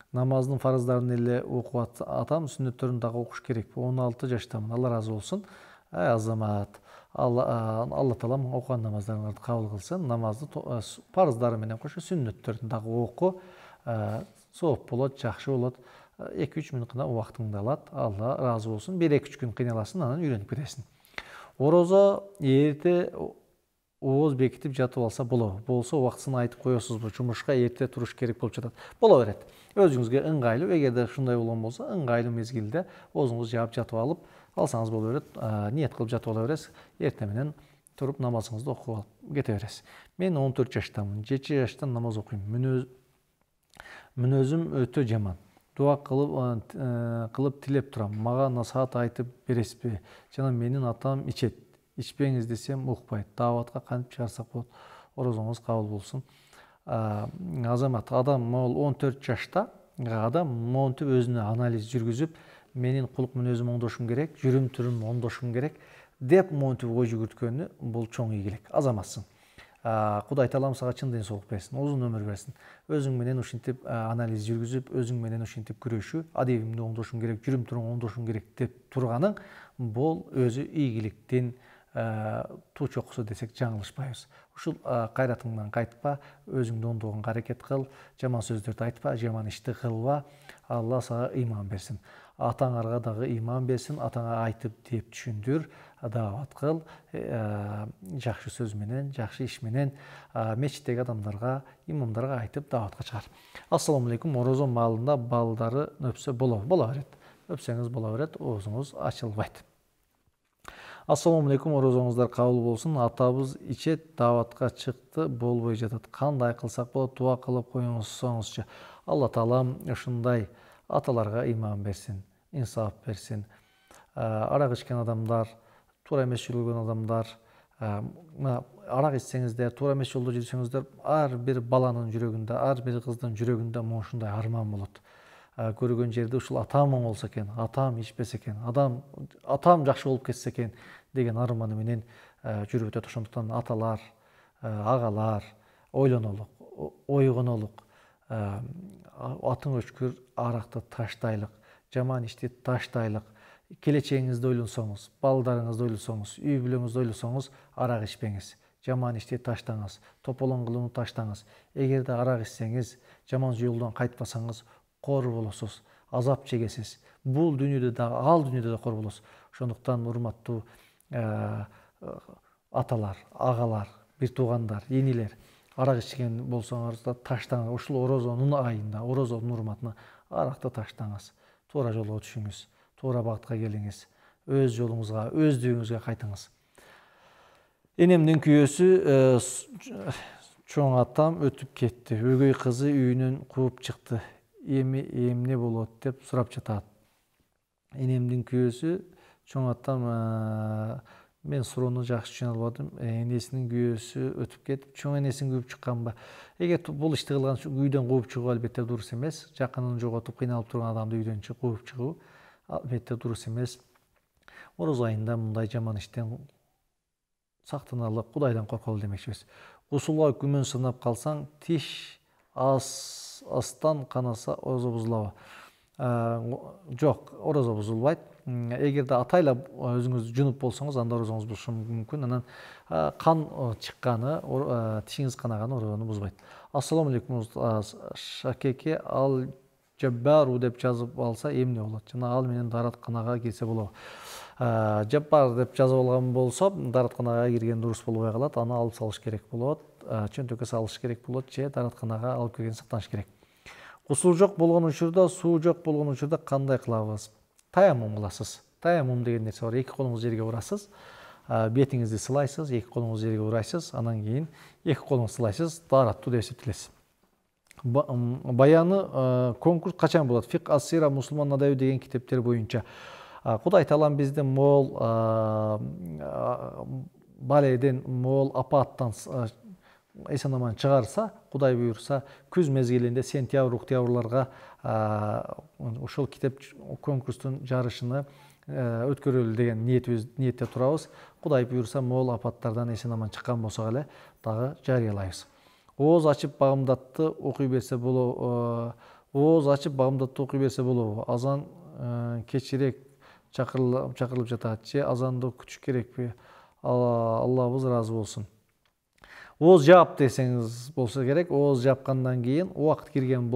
A: Намаздын фарыздарын эле окуп атам, сүннөттөрүн дагы окуш керекпи? 16 жаштамын. Алла разы болсун. Азамат, Алла таалам окуган намаздарыңарды кабыл кылсын. Намазды фарыздары менен кошо сүннөттөрүн дагы оку. Сооп болот, жакшы болот. 2-3 мүнөт гана убактыңды алат. Алла разы болсун. 1-2-3 күн кыйналасың, анан үйрөнүп кетесиң. Орозо эрте ооз бекитип жатып алса болобу? Болсо убактысын айтып коесузбу? Жумушка эрте туруш керек болуп жатат. Боло берет. Өзүңүзгө ыңгайлуу, эгерде ушундай болгон болсо, ыңгайлуу мезгилде оозуңузду жаап жатып алып алсаңыз боло берет. Ниет кылып жатып ала бересиз. Эрте менен туруп намазыңызды окуп алып кете бересиз. Мен 14 жаштамын. 7 жаштан намаз окуйм. Мүнөзүм өтө жаман. Дуа кылып тилеп турам. Мага насаат айтып бересизби? Жана менин атам ичет. Ичпеңиз десем укпайт. Дааватка кантип чыгарсак болот? Орозоңуз кабыл болсун. Азамат, адам могул 14 жашта адам монтип өзүнө анализ жүргүзүп, менин кулук мүнөзүм оңдошум керек, жүрүм турум оңдошум керек деп монтип ой жүгүрткөнү бул чоң ийгилик. Азаматсың. Кудай таалам сага чын ден соолук берсин, узун өмүр берсин. Өзүң менен ушинтип анализ жүргүзүп, өзүң менен ушинтип күрөшүү, адебимди оңдошум керек, жүрүм турум оңдошум керек деп турганың бул өзү ийгиликтин туу чокусу десек жаңылышпайбыз. Ушул кайратыңдан кайтпа, өзүңдү оңдогонго аракет кыл, жаман сөздөрдү айтпа, жаман ишти кылба. Алла сага ыйман берсин. Атаңарга дагы ыйман берсин, атаңа айтып деп түшүндүр, даават кыл, жакшы сөз менен, жакшы иш менен мечиттеги адамдарга, имамдарга айтып дааватка чыгар. Ассаламу алейкум. Орозо маалында балдары өпсө болобу? Боло берет. Өпсөңүз боло берет, оозуңуз ачылбайт. Ассаламу алейкум. Орозоңуздар кабыл болсун. Атабыз ичет, дааватка чыкты, болбой жатат. Кандай кылсак болот? Дуа кылып коюңузчу. Алла таалам ушундай аталарга ыйман берсин, инсаф берсин. Арак ичкен адамдар, туура эмес жүргөн адамдар, арак ичсеңиздер, туура эмес жолдо жүрсөңүздөр, ар бир баланын жүрөгүндө, ар бир кыздын жүрөгүндө ушундай арман болот. Көргөн жерде ушул атам оңолсо экен, атам ичпесе экен, атам жакшы болуп кетсе экен деген арманы менен жүрүп өтөт. Ошондуктан аталар, агалар, ойлонолук, ойгонолук. Атың өчкүр, аракты таштайлык, жаман ишти таштайлык. Келечегиңизди ойлосоңуз, балдарыңызды ойлосоңуз, үй бүлөңүздү ойлосоңуз, арак ичпеңиз. Жаман ишти таштаңыз, тополоң кылууну таштаңыз. Эгерде арак ичсеңиз, жаман жолдон кайтпасаңыз, кор болосуз, азап чегесиз. Бул дүйнөдө да, ал дүйнөдө да кор болосуз. Ошондуктан урматтуу аталар, агалар, бир туугандар, энилер, арак ичкен болсоңуз да таштаңыз. Ушул орозонун айында, орозонун урматына аракты таштаңыз. Туура жолго түшүңүз, туура багытка келиңиз, өз жолуңузга, өздүгүңүзгө кайтыңыз. Энемдин күйөөсү чоң атам өтүп кетти. Өгөй кызы үйүнөн кууп чыкты. Эмне болот деп сурап жатат. Энемдин күйөөсү чоң атам, мен суроону жакшы түшүнө албадым. Энесинин күйөөсү өтүп кетип, чоң энесин күйүп чыкканбы? Эгер бул ишти кылган үйдөн кууп чыгуу албетте дурус эмес. Жакынын жоготуп кыйналып турган адамды үйдөн кууп чыгуу албетте дурус эмес. Орозо айында мындай жаман иштен сактаналы, Кудайдан корколу демекчибиз. Гусулга күмөн сынап калсаң, тиш астан канаса орозо бузулабы? Жок, орозо бузулбайт. Эгерде атайла өзүңүз жунуп болсоңуз, анда орозоңуз бузушу мүмкүн. Анан кан чыкканы, тишиңиз канаганы орозону бузбайт. Ассаламу алейкум. Шакеке ал Жаббару деп жазып алса эмне болот? Жана ал менен дааратканага кирсе болобу? Жаббар деп жазып алган болсо, дааратканага кирген дурус болбой калат. Аны алып салыш керек болот. Чөнтөккө салыш керек болот, же дааратканага алып кирген сактаныш керек. Гусул жок болгон учурда, суу жок болгон учурда кандай кылабыз? Таяммум кыласыз. Таяммум деген нерсе бар. Эки колуңузду жерге урасыз. бетиңизди сылайсыз, эки колуңузду жерге урайсыз, анан кийин эки колуңузду сылайсыз, даараттуу деп эсептелесиз. Баяны конкурс качан болот? Фик ас-сира, мусулман адабы деген китептер боюнча. Кудай таалам бизди мол баледен, мол апаттан эсен аман чыгарса, Кудай буйрса, күз мезгилинде сентябрь, октябрларга ошол китеп конкурстун жарышыны өткөрөлү деген ниетте турабыз. Кудай буйрса, мол апаттардан эсен аман чыккан болсок эле дагы жарыялайбыз. Ооз ачып багымдатты окуй берсе болобу? Ооз ачып багымдатты окуй берсе болобу? Азан кечирээк чакырылып жатат. Же азанды күтүш керекпи? Аллабыз ыраазы болсун. Ооз жаап десеңиз болсо керек. Ооз жапкандан кийин убакыт кирген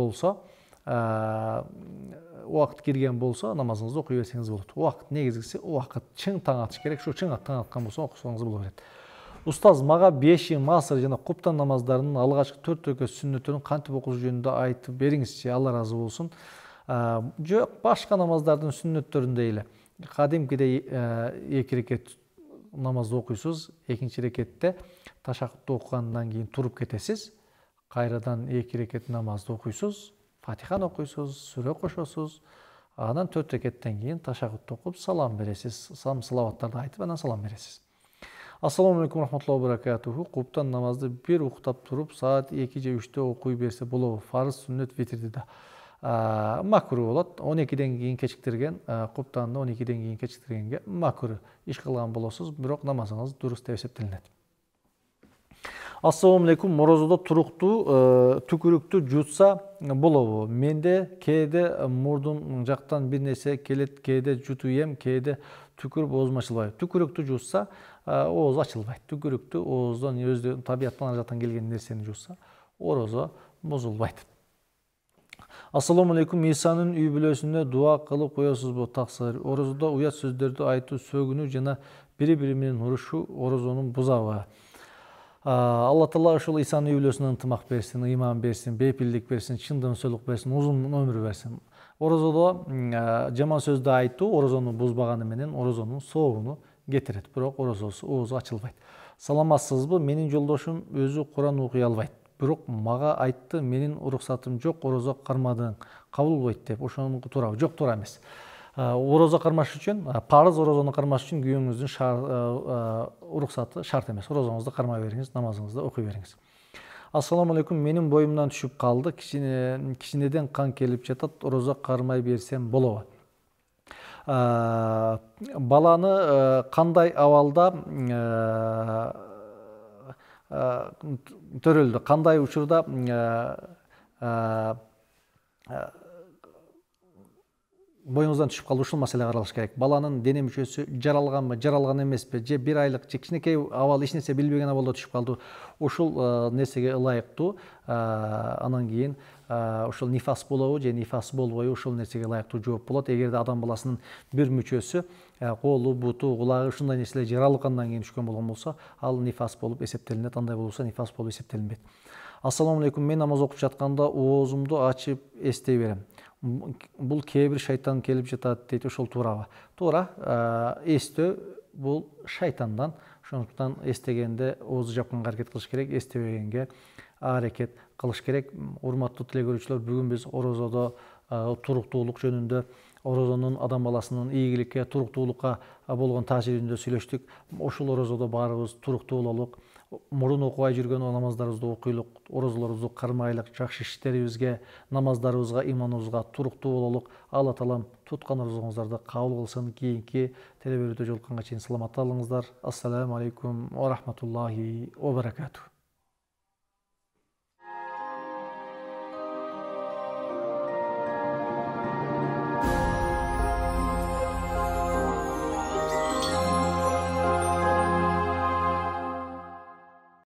A: болсо, намазыңызды окуй берсеңиз болот. Убакыт негизгиси убакыт чың таң атыш керек. Шу чың таң аткан болсо окусаңыз боло берет. Устаз, мага беши, масыр жана куптан намаздарынын алгачкы 4 рекат сүннөттөрүн кантип окуш жөнүндө айтып бериңизчи. Алла ыраазы болсун. Жок, башка намаздардын сүннөттөрүндөй эле. Кадимкидей 2 рекат намазды окуйсуз, экинчи рекетте ташаххудду окугандан кийин туруп кетесиз. Кайрадан 2 рекет намазды окуйсуз, Фатиханы окуйсуз, сүрө кошосуз. Анан 4 рекеттен кийин ташаххудду окуп салам бересиз. Салаваттарды айтып анан салам бересиз. Ассаламу алейкум рахматуллахи ва баракатуху. Куптан намазды бир уктап туруп, саат 2 же 3-тө окуй берсе болобу? Фарыз, сүннөт, витрди да. Макру болот. 12ден кийин кечиктирген, куптанды 12ден кийин кечиктиргенге макру иш кылган болосуз, бирок намазыңыз дурус деп эсептелинет. Ассаламу алейкум. Морозодо туруктуу түкүрүктү жутса болобу? Менде кээде мурдум жактан бир нерсе келет, кээде жутуп ем, кээде түкүрүп оозум ачылбайт. Түкүрүктү жутса ооз ачылбайт. Түкүрүктү ооздон өзү табияттан жактан келген нерсени жутса, орозо бузулбайт. Ассаламу алейкум. Исанын үй бүлөсүнө дуа кылып коесузбу? Таксыр. Орозодо уят сөздөрдү айтуу, сөгүнүү жана бири-бири менен урушуу орозонун бузабы? Алла Таала ошол Исанын үй бүлөсүнө ынтымак берсин, ыйман берсин, бейпилдик берсин, чын дымсыздык берсин, узун өмүр берсин. Орозодо жаман сөздү айтуу орозону бузбаганы менен орозонун соогуну кетирет, бирок оозу ачылбайт. Саламатсызбы? Менин жолдошум өзү Куран окуй албайт. Бирок мага айтты, менин уруксатым жок, орозо кармадың, кабыл болбойт деп. Ошонуку туурабы? Жок, туура эмес. Орозо кармаш үчүн, парыз орозону кармаш үчүн күйөөңүздүн уруксаты шарт эмес. Орозоңузду кармай бериңиз, намазыңызды окуй бериңиз. Ассаламу алейкум. Менин боюмдан түшүп калды. Кичинеден кан келип жатат. Орозо кармай берсем болобу? Баланы кандай абалда төрөлдү? Кандай учурда боюңуздан түшүп калды, ушул маселе каралыш керек. Баланын дене мүчөсү жаралганбы, жаралган эмеспи, же 1 айлык же кичинекей абал, эч нерсе билбеген абалда түшүп калды. Ушул нерсеге ылайыктуу анан кийин ошол нифас болобу же нифас болбойбу, ушул нерсеге ылайыктуу жооп болот. Эгерде адам баласынын бир мүчөсү, колу, буту, кулагы ушундай нерселер жаралгандан кийин түшкөн болгон болсо, ал нифас болуп эсептелинет. Андай болбосо нифас болуп эсептелинбейт. Ассаламу алейкум. Мен намаз окуп жатканда оозумду ачып эстей берем. Бул кээ бир шайтан келип жатат дейт, ошол туурабы? Туура. Эстөө бул шайтандан. Ошондуктан эстегенде оозду жапканга аракет кылыш керек, эстебегенге аракет кылыш керек. Урматтуу тилек көрүүчүлөр, бүгүн биз орозодо туруктуулук жөнүндө, орозонун адам баласынын ийгиликке, туруктуулукка болгон таасиринде сүйлөштүк. Ошол орозодо баарыбыз туруктуу бололук. Мурун окубай жүргөн намаздарыбызды окуйлук, орозолорубузду кармайлык, жакшы иштерибизге, намаздарыбызга, иманыбызга туруктуу бололук. Алла Таалам туткан орозоңуздарды кабыл кылсын. Кийинки телеберүүтө жолукканга чейин саламатта болуңуздар. Ассаламу алейкум ва рахматуллахи ва баракатух.